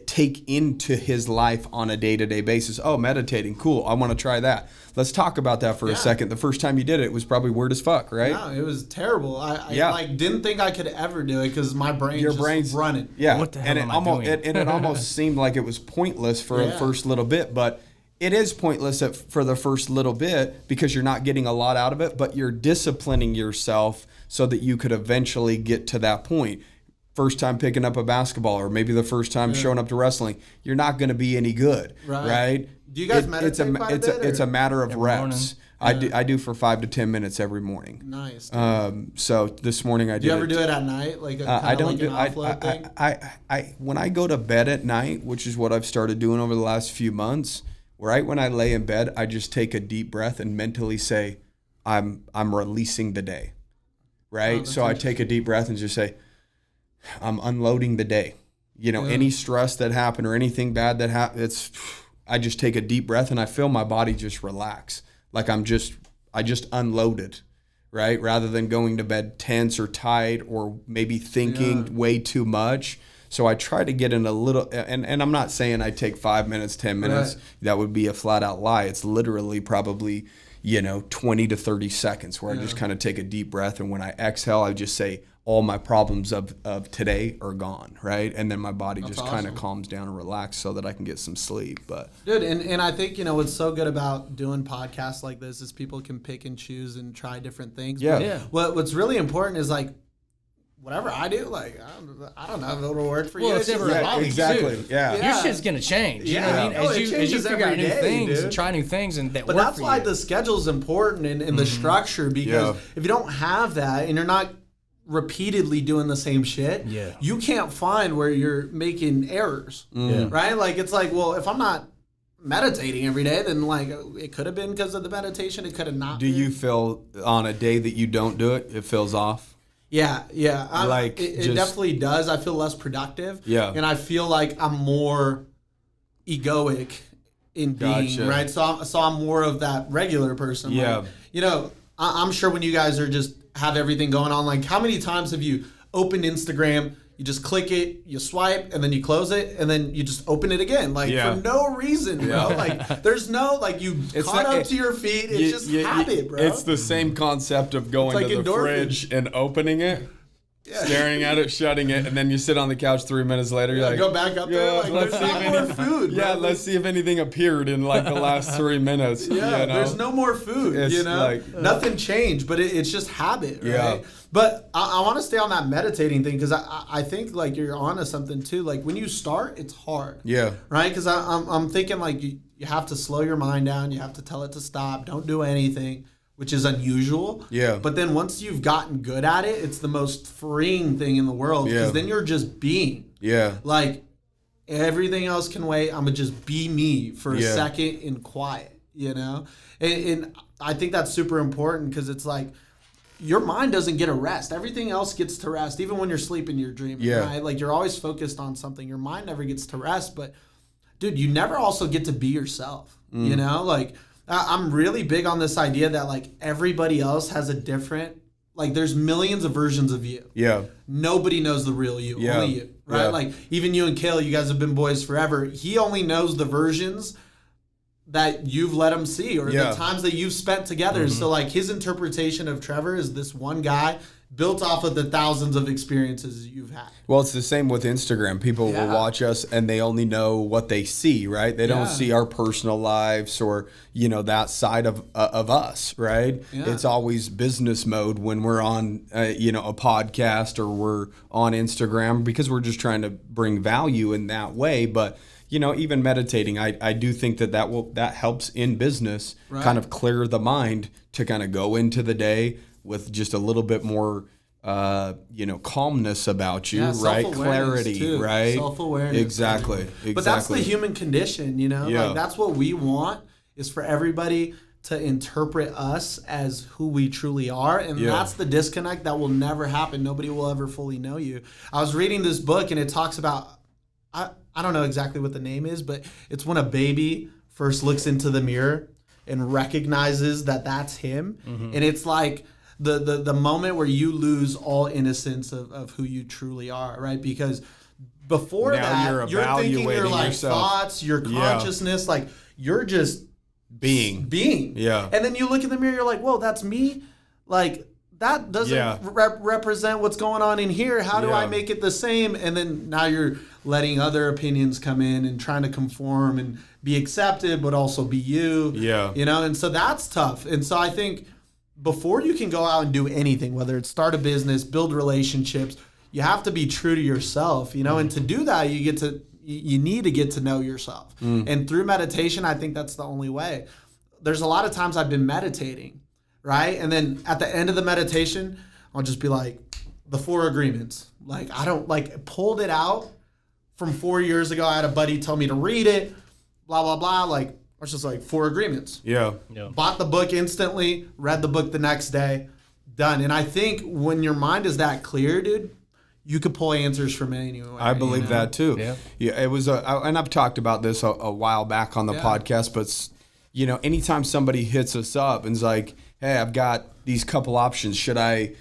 take into his life on a day-to-day basis. Oh, meditating, cool. I want to try that. Let's talk about that for a second. The first time you did it, it was probably weird as fuck, right? No, it was terrible. I Yeah. like didn't think I could ever do it because my brain Your just brain's running. Yeah, What the hell and it am I almost doing? it almost seemed like it was pointless for the Yeah. first little bit, but it is pointless for the first little bit because you're not getting a lot out of it, but you're disciplining yourself so that you could eventually get to that point. First time picking up a basketball, or maybe the first time showing up to wrestling, you're not going to be any good, right? Do you guys meditate quite a bit, It's a or? matter of reps. morning? I do for 5 to 10 minutes every morning. Nice. So this morning I did. do you ever do it at night, like a, I don't like do. an offload thing? I when I go to bed at night, which is what I've started doing over the last few months. Right when I lay in bed, I just take a deep breath and mentally say, "I'm releasing the day." Right. So I take a deep breath and just say, "I'm unloading the day." You know, any stress that happened or anything bad that happened, I just take a deep breath and I feel my body just relax, like I just unloaded. Right? Rather than going to bed tense or tight or maybe thinking way too much. So I try to get in a little, and I'm not saying I take 5 minutes, 10 minutes. Right. That would be a flat out lie. It's literally probably, 20 to 30 seconds where I just kind of take a deep breath. And when I exhale, I just say, all my problems of today are gone, right? And then my body just kind of calms down and relaxes so that I can get some sleep. But dude, and I think, what's so good about doing podcasts like this is people can pick and choose and try different things. Yeah. But what's really important is like, whatever I do, like, I don't know if it'll work for you. Well, it's never about you, exactly. too. Yeah. Your shit's gonna change. You know what I mean? Oh, As you changes figure out every new day, things dude. and try new things and that But work that's for why you. the schedule's important and the structure, because if you don't have that and you're not repeatedly doing the same shit, you can't find where you're making errors, right? Like, it's like, well, if I'm not meditating every day, then like it could have been because of the meditation, it could have not been. You feel on a day that you don't do it, it feels off? Yeah. Like, it definitely does. I feel less productive. Yeah. And I feel like I'm more egoic in being, right? So I'm more of that regular person. Yeah. Like, I'm sure when you guys are just have everything going on, like how many times have you opened Instagram, you just click it, you swipe, and then you close it, and then you just open it again, like for no reason, bro. Like there's no, like you caught up to your feet. It's just habit, bro. It's the same concept of going like to the endorphins. fridge and opening it, staring at it, shutting it, and then you sit on the couch 3 minutes later. You're like, go back up there. Like, let's there's see not if more any, food. Yeah, bro. let's see if anything appeared in like the last 3 minutes. There's no more food. It's like, nothing changed, but it's just habit, right? Yeah. But I want to stay on that meditating thing because I think like you're onto something too. Like when you start, it's hard. Yeah. Right? Because I'm thinking like you have to slow your mind down. You have to tell it to stop. Don't do anything, which is unusual. Yeah. But then once you've gotten good at it, it's the most freeing thing in the world because then you're just being. Yeah. Like everything else can wait. I'm going to just be me for a second in quiet, And I think that's super important because it's like, your mind doesn't get a rest. Everything else gets to rest. Even when you're sleeping, you're dreaming, right? Like you're always focused on something. Your mind never gets to rest. But dude, you never also get to be yourself, Like I'm really big on this idea that like everybody else has a different, like there's millions of versions of you. Yeah. Nobody knows the real you, only you, right? Like even you and Kale, you guys have been boys forever. He only knows the versions that you've let him see or the times that you've spent together. So like his interpretation of Trevor is this one guy built off of the thousands of experiences you've had. Well, it's the same with Instagram. People will watch us and they only know what they see, right? They don't see our personal lives or, that side of us, right? Yeah. It's always business mode when we're on, a podcast or we're on Instagram because we're just trying to bring value in that way. But even meditating, I do think that helps in business, kind of clear the mind to kind of go into the day with just a little bit more, calmness about you, right? Clarity, too. Right? Self-awareness. Exactly. But that's the human condition, Like that's what we want is for everybody to interpret us as who we truly are. And that's the disconnect that will never happen. Nobody will ever fully know you. I was reading this book and it talks about, I don't know exactly what the name is, but it's when a baby first looks into the mirror and recognizes that that's him. Mm-hmm. And it's like the moment where you lose all innocence of who you truly are, right? Because before that, you're thinking your like thoughts, your consciousness, like you're just being. Yeah. And then you look in the mirror, you're like, whoa, that's me? Like, that doesn't represent what's going on in here. How do I make it the same? And then now you're letting other opinions come in and trying to conform and be accepted, but also be you. Yeah. And so that's tough. And so I think before you can go out and do anything, whether it's start a business, build relationships, you have to be true to yourself, and to do that, you need to get to know yourself. And through meditation, I think that's the only way. There's a lot of times I've been meditating, right? And then at the end of the meditation, I'll just be like, the 4 agreements. Like, I don't pulled it out from 4 years ago. I had a buddy tell me to read it, blah, blah, blah. Like, I was just like 4 agreements. Yeah. Bought the book instantly, read the book the next day, done. And I think when your mind is that clear, dude, you could pull answers from anywhere. I believe that too. Yeah. It was and I've talked about this a while back on the podcast, but anytime somebody hits us up and is like, hey, I've got these couple options. Should I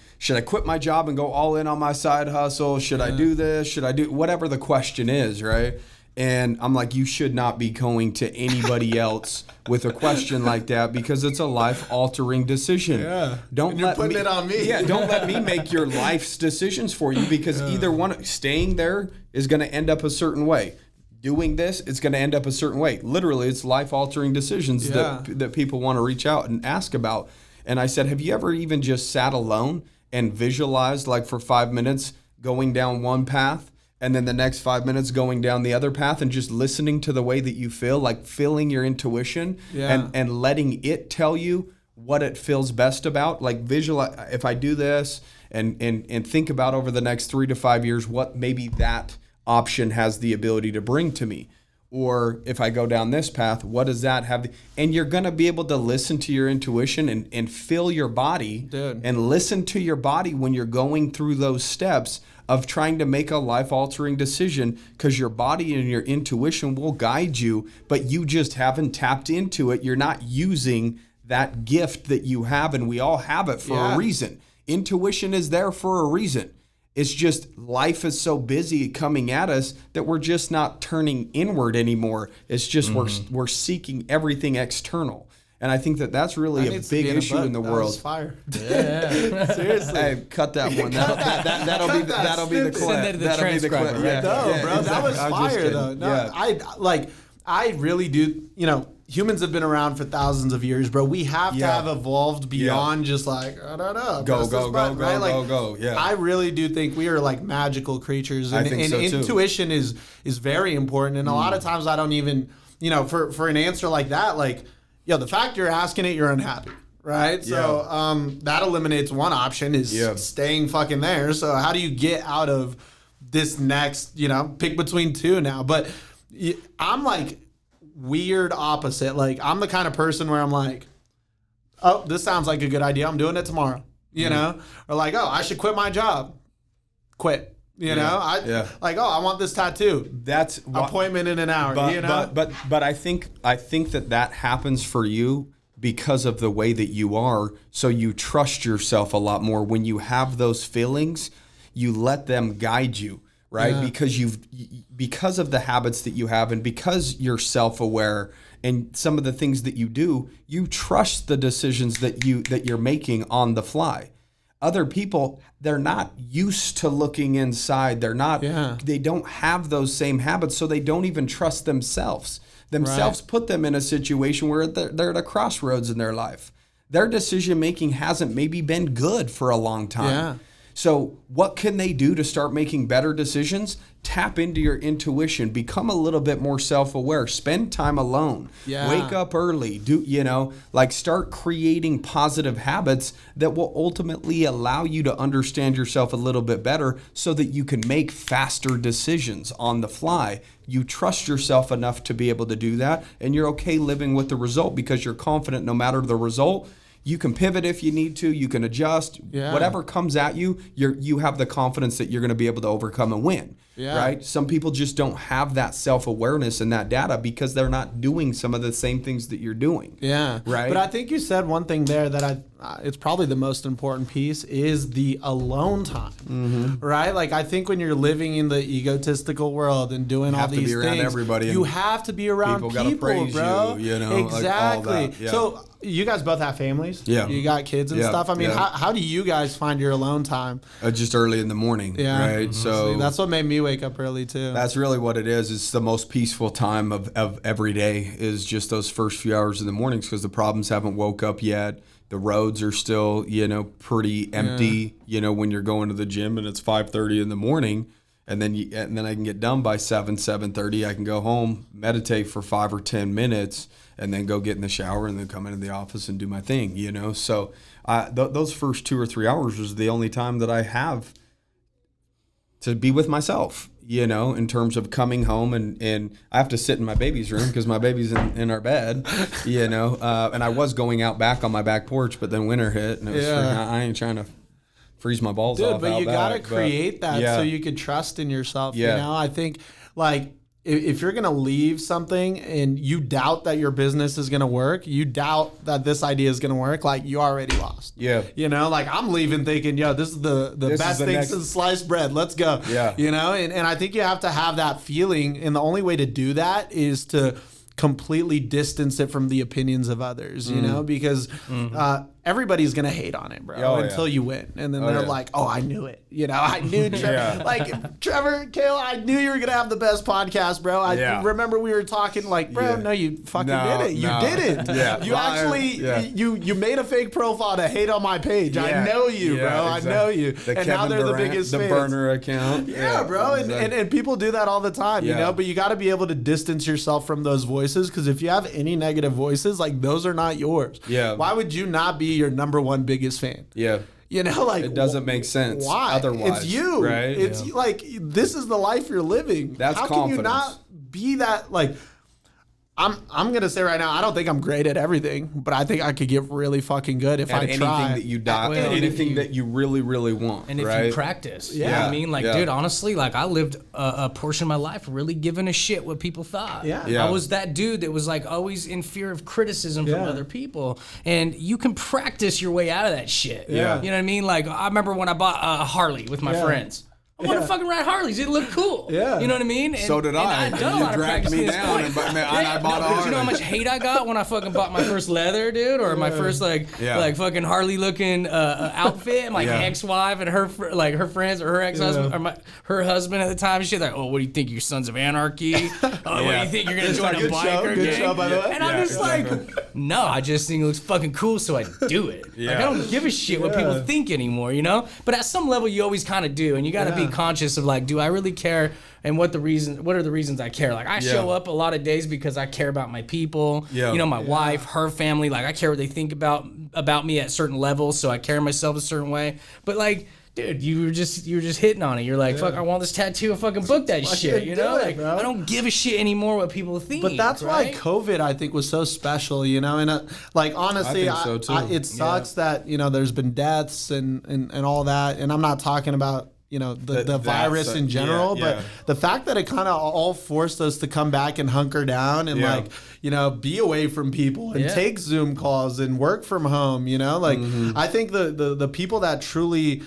quit my job and go all in on my side hustle? Should I do this? Should I do whatever the question is, right? And I'm like, you should not be going to anybody else with a question like that because it's a life-altering decision. Yeah. Don't and you're putting it on me. Yeah, don't let me make your life's decisions for you because either one, staying there is going to end up a certain way. Doing this, it's going to end up a certain way. Literally, it's life-altering decisions that people want to reach out and ask about. And I said, have you ever even just sat alone and visualized, like for 5 minutes, going down one path and then the next 5 minutes going down the other path and just listening to the way that you feel, like feeling your intuition and letting it tell you what it feels best about? Like visualize, if I do this and think about over the next 3 to 5 years, what maybe that option has the ability to bring to me. Or if I go down this path, what does that have? And you're going to be able to listen to your intuition and feel your body and listen to your body when you're going through those steps of trying to make a life-altering decision, because your body and your intuition will guide you, but you just haven't tapped into it. You're not using that gift that you have, and we all have it for a reason. Intuition is there for a reason. It's just life is so busy coming at us that we're just not turning inward anymore. It's just we're seeking everything external. And I think that's really a big issue in the world. Fire. Yeah. Seriously. Hey, cut that one. That'll be the clip. Send that to the That'll be the clip. transcriber, right? No, bro, that was fire though. No, I really do. You know, humans have been around for thousands of years, bro. We have to have evolved beyond just like go. Yeah. I really do think we are like magical creatures, and, I think so too. Intuition is very important. And a lot of times I don't even, for an answer like that, like, the fact you're asking it, you're unhappy. Right. So that eliminates one option is staying fucking there. So how do you get out of this next, pick between two now? But I'm like weird opposite. Like I'm the kind of person where I'm like, oh, this sounds like a good idea. I'm doing it tomorrow, you know, or like, oh, I should quit my job. Quit. Like, oh, I want this tattoo. That's appointment in an hour. But I think that happens for you because of the way that you are. So you trust yourself a lot more. When you have those feelings, you let them guide you, right? Yeah. Because of the habits that you have, and because you're self-aware and some of the things that you do, you trust the decisions that you're making on the fly. Other people, they're not used to looking inside. They're not, they don't have those same habits, so they don't even trust themselves. Themselves put them in a situation where they're at a crossroads in their life. Their decision-making hasn't maybe been good for a long time. Yeah. So what can they do to start making better decisions? Tap into your intuition. Become a little bit more self-aware. Spend time alone. Yeah. Wake up early. Start creating positive habits that will ultimately allow you to understand yourself a little bit better so that you can make faster decisions on the fly. You trust yourself enough to be able to do that, and you're okay living with the result because you're confident no matter the result. You can pivot if you need to. You can adjust. Yeah. Whatever comes at you, you have the confidence that you're going to be able to overcome and win. Yeah. Right? Some people just don't have that self-awareness and that data because they're not doing some of the same things that you're doing. Yeah. Right? But I think you said one thing there that it's probably the most important piece is the alone time. Mm-hmm. Right? Like I think when you're living in the egotistical world and doing all these things, everybody, you have to be around people, praise bro. You, exactly. Like all that. Yeah. So you guys both have families. Yeah. You got kids and stuff. I mean, how do you guys find your alone time? Just early in the morning. Yeah. Right. Mm-hmm. So that's what made me wake up early too. That's really what it is. It's the most peaceful time of every day is just those first few hours in the mornings because the problems haven't woke up yet. The roads are still, pretty empty, when you're going to the gym and it's 5:30 in the morning. And then I can get done by 7:30. I can go home, meditate for 5 or 10 minutes, and then go get in the shower and then come into the office and do my thing, So those first 2 or 3 hours is the only time that I have to be with myself, in terms of coming home and I have to sit in my baby's room because my baby's in our bed, and I was going out back on my back porch, but then winter hit and it was I ain't trying to freeze my balls off. But you got to create that so you could trust in yourself. I think like if you're going to leave something and you doubt that your business is going to work, you doubt that this idea is going to work, like you already lost. Yeah. You know, like I'm leaving thinking, yo, this is the best thing since sliced bread. Let's go. Yeah. You know, and I think you have to have that feeling. And the only way to do that is to completely distance it from the opinions of others, you know, because everybody's going to hate on it, bro, until you win. And then they're like, oh, I knew it. You know, I knew Trevor. Like, Trevor, Kale, I knew you were going to have the best podcast, bro. I remember we were talking like, bro, no, you fucking did it. You didn't. You actually, you made a fake profile to hate on my page. I know you, bro. Exactly. I know you. And now they're the biggest fans. The burner account. Yeah, bro. Exactly. And people do that all the time, you know, but you got to be able to distance yourself from those voices, because if you have any negative voices, like those are not yours. Yeah. Why would you not be your number one biggest fan? Yeah. You know, like it doesn't make sense. Why? Otherwise, it's you. Right? It's like this is the life you're living. That's how confidence. can you not be that? Like, I'm gonna say right now, I don't think I'm great at everything, but I think I could get really fucking good if I try. Anything that you anything that you really, really want, and if you practice. Yeah. You know what I mean? Like, dude, honestly, like I lived a portion of my life really giving a shit what people thought. Yeah. I was that dude that was like always in fear of criticism from other people, and you can practice your way out of that shit. Yeah. You know what I mean? Like, I remember when I bought a Harley with my friends. I want to fucking ride Harleys. It looked cool. Yeah. You know what I mean? And, so did I. And I'd done a lot of practice me at this down point. and I bought a Harley. You know how much hate I got when I fucking bought my first leather, dude, or my first like fucking Harley looking outfit, and like ex-wife and her friends or her ex-husband or her husband at the time. She's like, oh, what do you think, you sons of anarchy? What do you think, you're gonna join a biker gang? Good show, by the way. And I'm just like, no, I just think it looks fucking cool, so I do it. Like, I don't give a shit what people think anymore, you know. But at some level, you always kind of do, and you got to be conscious of like, do I really care, and what are the reasons I care? Like, I show up a lot of days because I care about my people, you know, my wife, her family. Like, I care what they think about me at certain levels, so I carry myself a certain way. But like, dude, you were just hitting on it. You're like, fuck, I want this tattoo. I fucking book that shit. You know, like, I don't give a shit anymore what people think. But that's why COVID, I think, was so special. You know, and like honestly, I think so too. It sucks that, you know, there's been deaths and all that, and I'm not talking about, you know, the virus in general, but the fact that it kind of all forced us to come back and hunker down and like, you know, be away from people and take Zoom calls and work from home, you know, like I think the people that truly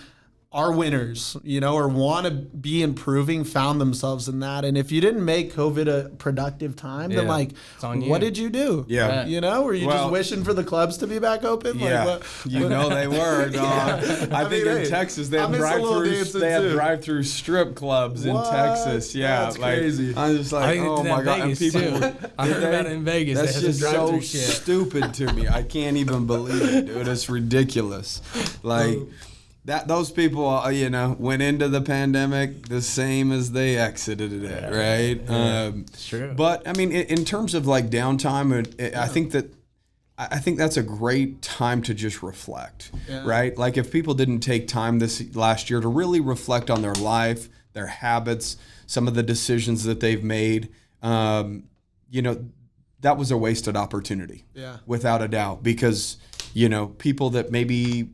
are winners, you know, or want to be improving, found themselves in that. And if you didn't make COVID a productive time, then like, what did you do? Yeah. You know, were you just wishing for the clubs to be back open? Yeah. Like, you know they were, dog. I think in Texas they have drive-through strip clubs in Texas. Yeah. That's crazy. I'm just like, oh my God. And people, I heard about it in Vegas. That's just so stupid to me. I can't even believe it, dude. It's ridiculous. Like, those people, you know, went into the pandemic the same as they exited it, right? It's true. But I mean, in terms of like downtime, I think that's a great time to just reflect, right? Like, if people didn't take time this last year to really reflect on their life, their habits, some of the decisions that they've made, you know, that was a wasted opportunity, without a doubt. Because, you know, people that maybe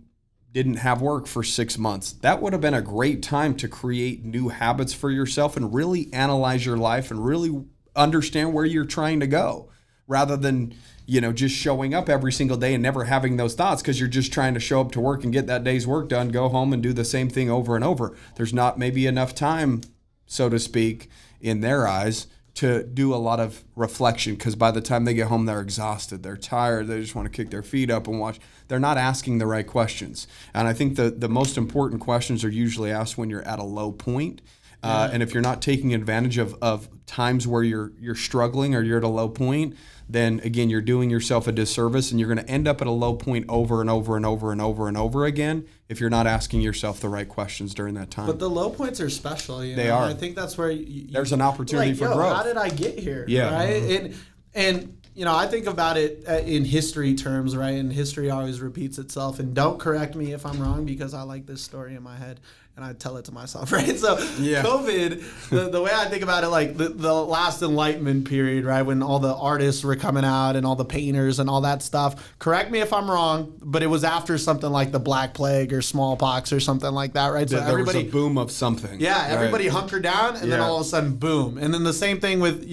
didn't have work for 6 months, that would have been a great time to create new habits for yourself and really analyze your life and really understand where you're trying to go, rather than, you know, just showing up every single day and never having those thoughts because you're just trying to show up to work and get that day's work done, go home and do the same thing over and over. There's not maybe enough time, so to speak, in their eyes, to do a lot of reflection, because by the time they get home, they're exhausted, they're tired, they just want to kick their feet up and watch. They're not asking the right questions. And I think the most important questions are usually asked when you're at a low point. And if you're not taking advantage of times where you're struggling or you're at a low point, then again, you're doing yourself a disservice, and you're going to end up at a low point over and over and over and over and over again if you're not asking yourself the right questions during that time. But the low points are special. You know? They are. I think that's where there's an opportunity for growth. How did I get here? Yeah. Right. And I think about it in history terms, right? And history always repeats itself. And don't correct me if I'm wrong, because I like this story in my head and I tell it to myself, right? So COVID, the way I think about it, like the last Enlightenment period, right? When all the artists were coming out and all the painters and all that stuff. Correct me if I'm wrong, but it was after something like the Black Plague or smallpox or something like that, right? So there was a boom of something. Yeah, everybody hunkered down, and then all of a sudden, boom. And then the same thing with,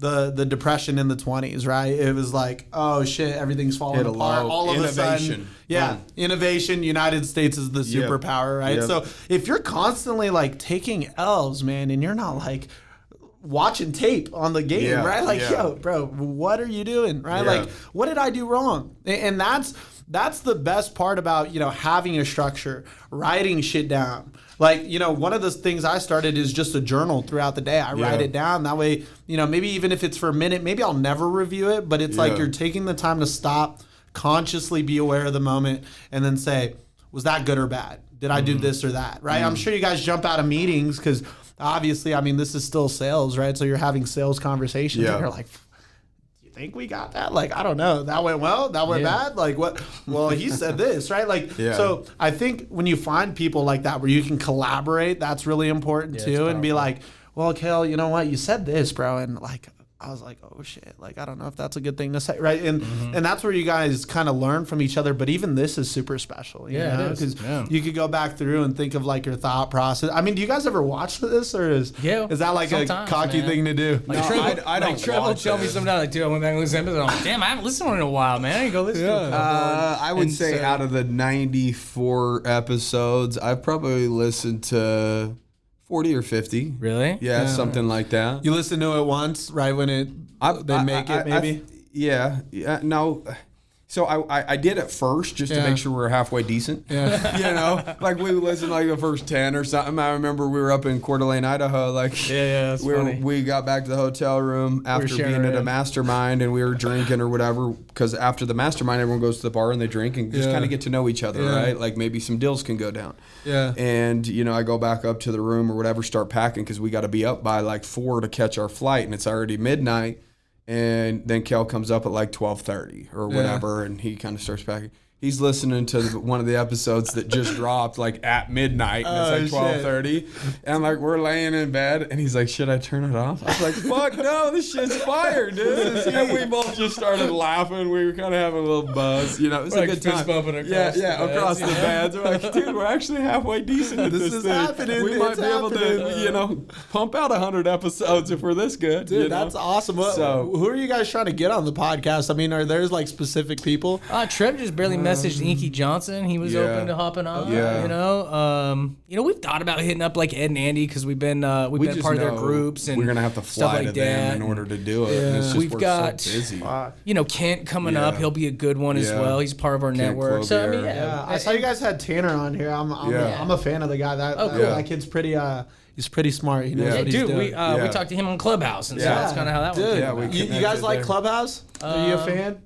the depression in the 20s, right? It was like, oh shit, everything's falling apart. All of a sudden, innovation. United States is the superpower, right? So if you're constantly like taking L's, man, and you're not like watching tape on the game, right? Like, yo, bro, what are you doing, right? Like, what did I do wrong? And that's the best part about, having a structure, writing shit down. Like, one of the things I started is just a journal throughout the day. I write it down. That way, maybe even if it's for a minute, maybe I'll never review it, but it's like you're taking the time to stop, consciously be aware of the moment, and then say, was that good or bad? Did I do this or that, right? I'm sure you guys jump out of meetings because obviously, this is still sales, right? So you're having sales conversations and you're like, think we got that? Like, I don't know. That went well? That went bad? Like, what? Well, he said this, right? Like, so I think when you find people like that where you can collaborate, that's really important too. And be like, well, Kale, you know what? You said this, bro. And like, I was like, oh shit. Like, I don't know if that's a good thing to say, right? And and that's where you guys kind of learn from each other. But even this is super special, you know? Because you could go back through and think of like your thought process. Do you guys ever watch this, or is that like a cocky thing to do? Like, Trevor, I don't. Trevor will tell me sometimes, like, dude, I went back and listened to it. I'm like, damn, I haven't listened to it in a while, man. I didn't go listen to it. I would say out of the 94 episodes, I've probably listened to 40 or 50. Really? Yeah, something like that. You listen to it once, right when they make it, maybe? No. So I did it first just to make sure we're halfway decent. Yeah. Like we listened like the first 10 or something. I remember we were up in Coeur d'Alene, Idaho. Like that's funny. We got back to the hotel room after being at a mastermind, and we were drinking or whatever. Because after the mastermind, everyone goes to the bar and they drink and just kind of get to know each other, right? Like maybe some deals can go down. Yeah. And I go back up to the room or whatever, start packing because we got to be up by like 4 to catch our flight, and it's already midnight. And then Kale comes up at like 12:30 or whatever, and he kind of starts packing. He's listening to one of the episodes that just dropped like at midnight, and it's like 12:30, and like we're laying in bed, and he's like, "Should I turn it off?" I was like, "Fuck no, this shit's fire, dude!" And we both just started laughing. We were kind of having a little buzz, it was a good time. Across the beds. We're like, dude, we're actually halfway decent at this is thing. happening. We might be able to, pump out 100 episodes if we're this good. Dude, that's awesome. So, who are you guys trying to get on the podcast? Are there like specific people? Trevor just barely messaged Inky Johnson. He was open to hopping on. We've thought about hitting up like Ed and Andy because we've been part of their groups, and we're gonna have to fly to them in order to do it. And it's just, we've got so busy. Kent coming up. He'll be a good one as well. He's part of our network. So I saw you guys had Tanner on here. I'm a fan of the guy. That kid's pretty. He's pretty smart. He knows what he's doing. We talked to him on Clubhouse, and so that's kind of how that went. You guys like Clubhouse? Are you a fan?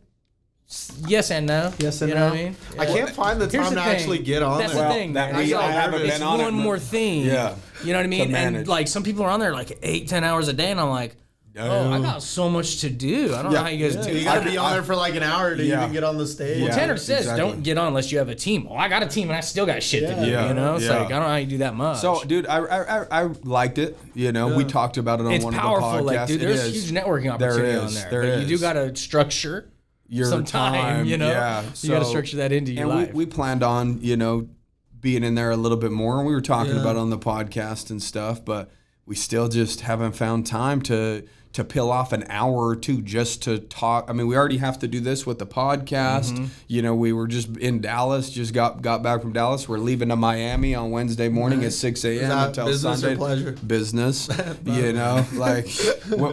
Yes and no. Yes and no. Know what I mean? I can't find the time to actually get on That's there. That's the thing. I haven't been on it. It's one more thing. Yeah. You know what I mean? And like some people are on there like 8-10 hours a day, and I'm like, I got so much to do. I don't know how you guys do. You got to be on there for like an hour to even get on the stage. Well, Tanner says don't get on unless you have a team. Well, I got a team and I still got shit to do. It's like I don't know how you do that much. So, dude, I liked it. We talked about it on one of the podcasts. It's powerful. Like, dude, there's huge networking opportunity on there. But you do got to structure your time. You got to structure that into your life. We planned on being in there a little bit more, and we were talking about it on the podcast and stuff, but we still just haven't found time to peel off an hour or two just to talk. We already have to do this with the podcast. We were just in Dallas, just got back from Dallas. We're leaving to Miami on Wednesday morning at 6 a.m. until business Sunday. Or pleasure? Business. Like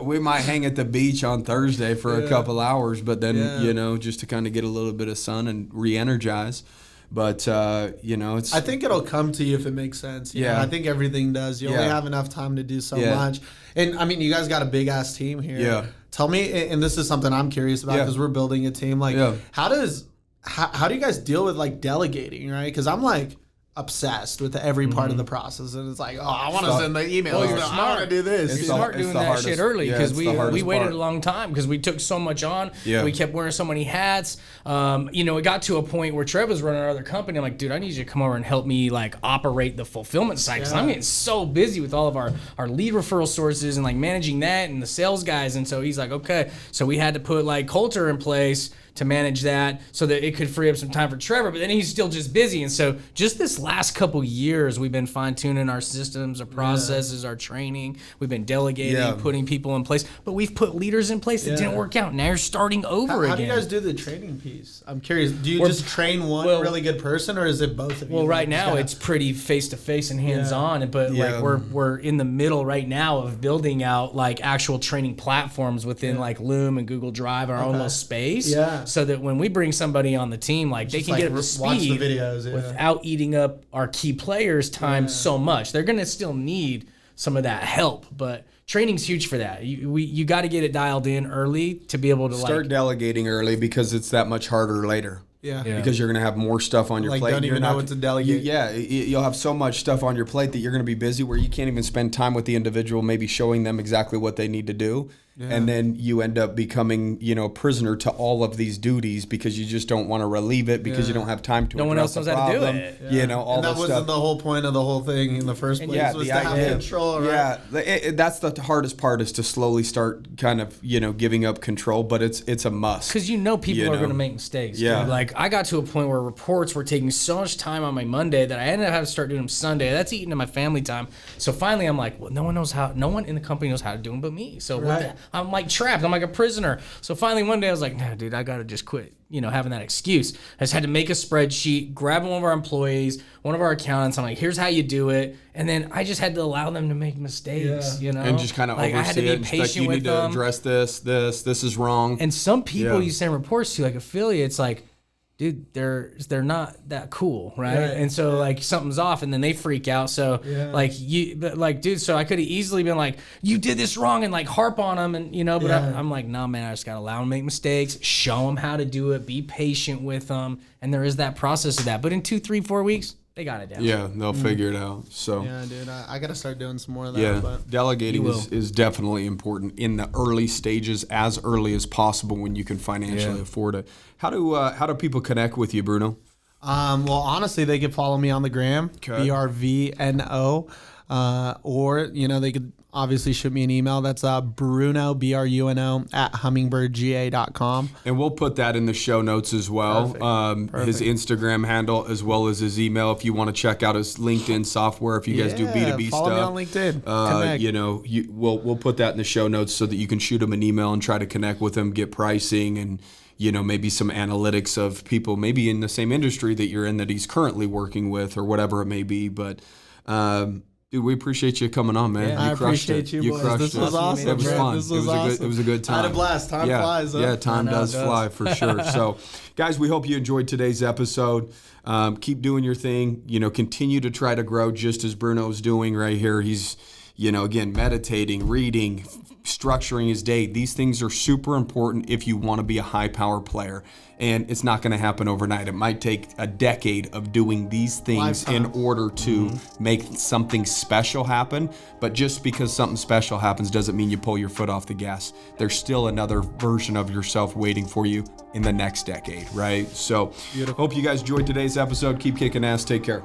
we might hang at the beach on Thursday for a couple hours, but then, just to kind of get a little bit of sun and re-energize. But, it's... I think it'll come to you if it makes sense. You know? I think everything does. You only have enough time to do so much. And, you guys got a big-ass team here. Yeah. Tell me, and this is something I'm curious about because we're building a team. Like, how do you guys deal with, like, delegating, right? Because I'm like, obsessed with every part of the process, and it's like, oh, I want to send the emails. Well, you're I smart. want to do this. You're It's smart the doing that hardest- shit early yeah, because it's the we hardest waited part. a long time because we took so much on. Yeah. We kept wearing so many hats. It got to a point where Trevor's running our other company. I'm like, dude, I need you to come over and help me like operate the fulfillment site because I'm getting so busy with all of our lead referral sources and like managing that and the sales guys. And so he's like, okay. So we had to put like Coulter in place to manage that so that it could free up some time for Trevor, but then he's still just busy. And so just this last couple years, we've been fine-tuning our systems, our processes, our training. We've been delegating, putting people in place, but we've put leaders in place that didn't work out. Now you're starting over again. How do you guys do the training piece? I'm curious. Do you just train one really good person, or is it both of you? Well, right now it's pretty face-to-face and hands-on, but like we're in the middle right now of building out like actual training platforms within like Loom and Google Drive, our own little space. Yeah. So that when we bring somebody on the team, like they can get up to watch the speed videos, without eating up our key players' time so much. They're gonna still need some of that help, but training's huge for that. You got to get it dialed in early to be able to Start delegating early because it's that much harder later. Yeah. Because you're going to have more stuff on your plate. Don't even know what to delegate. You'll have so much stuff on your plate that you're going to be busy where you can't even spend time with the individual, maybe showing them exactly what they need to do. And then you end up becoming, prisoner to all of these duties because you just don't want to relieve it because you don't have time to. No one else knows how to do it. All and that that wasn't stuff. the whole point of the whole thing in the first place. Was to have control. Right? Yeah, that's the hardest part is to slowly start kind of giving up control, but it's a must. Because people are going to make mistakes. Yeah. Dude. Like I got to a point where reports were taking so much time on my Monday that I ended up having to start doing them Sunday. That's eating into my family time. So finally, I'm like, well, no one in the company knows how to do them but me. So I'm like trapped. I'm like a prisoner. So finally one day I was like, nah, dude, I got to just quit. Having that excuse. I just had to make a spreadsheet, grab one of our employees, one of our accountants. I'm like, here's how you do it. And then I just had to allow them to make mistakes, And just kind of like, oversee I had to be it. patient You with need them. to address this is wrong. And some people you send reports to, like affiliates, like, dude, they're not that cool, right? And so like something's off, and then they freak out. So dude, so I could have easily been like, you did this wrong, and like harp on them, and but I'm like, no, man, I just gotta allow them to make mistakes, show them how to do it, be patient with them, and there is that process of that. But in 2, 3, 4 weeks, they got it down. Yeah, they'll figure it out. So yeah, dude, I gotta start doing some more of that. yeah, But delegating is definitely important in the early stages, as early as possible when you can financially afford it. How do people connect with you, Bruno? Well, honestly, they could follow me on the gram, BRVNO, or they could obviously shoot me an email. That's Bruno, BRUNO, at hummingbirdga.com. And we'll put that in the show notes as well. Perfect. His Instagram handle as well as his email if you want to check out his LinkedIn software. If you guys do B2B follow stuff, me on LinkedIn. Connect. We'll put that in the show notes so that you can shoot him an email and try to connect with him, get pricing, and maybe some analytics of people maybe in the same industry that you're in that he's currently working with or whatever it may be. But dude, we appreciate you coming on, man. Yeah, I appreciate you, boys. crushed This it. was awesome. It was fun. This was awesome. It was a good time. I had a blast. Time flies. Huh? Yeah, time does fly for sure. So, guys, we hope you enjoyed today's episode. Keep doing your thing. Continue to try to grow just as Bruno's doing right here. He's, again, meditating, reading, structuring his day. These things are super important if you want to be a high power player. And it's not going to happen overnight. It might take a decade of doing these things in order to make something special happen. But just because something special happens doesn't mean you pull your foot off the gas. There's still another version of yourself waiting for you in the next decade, right? So, hope you guys enjoyed today's episode. Keep kicking ass. Take care.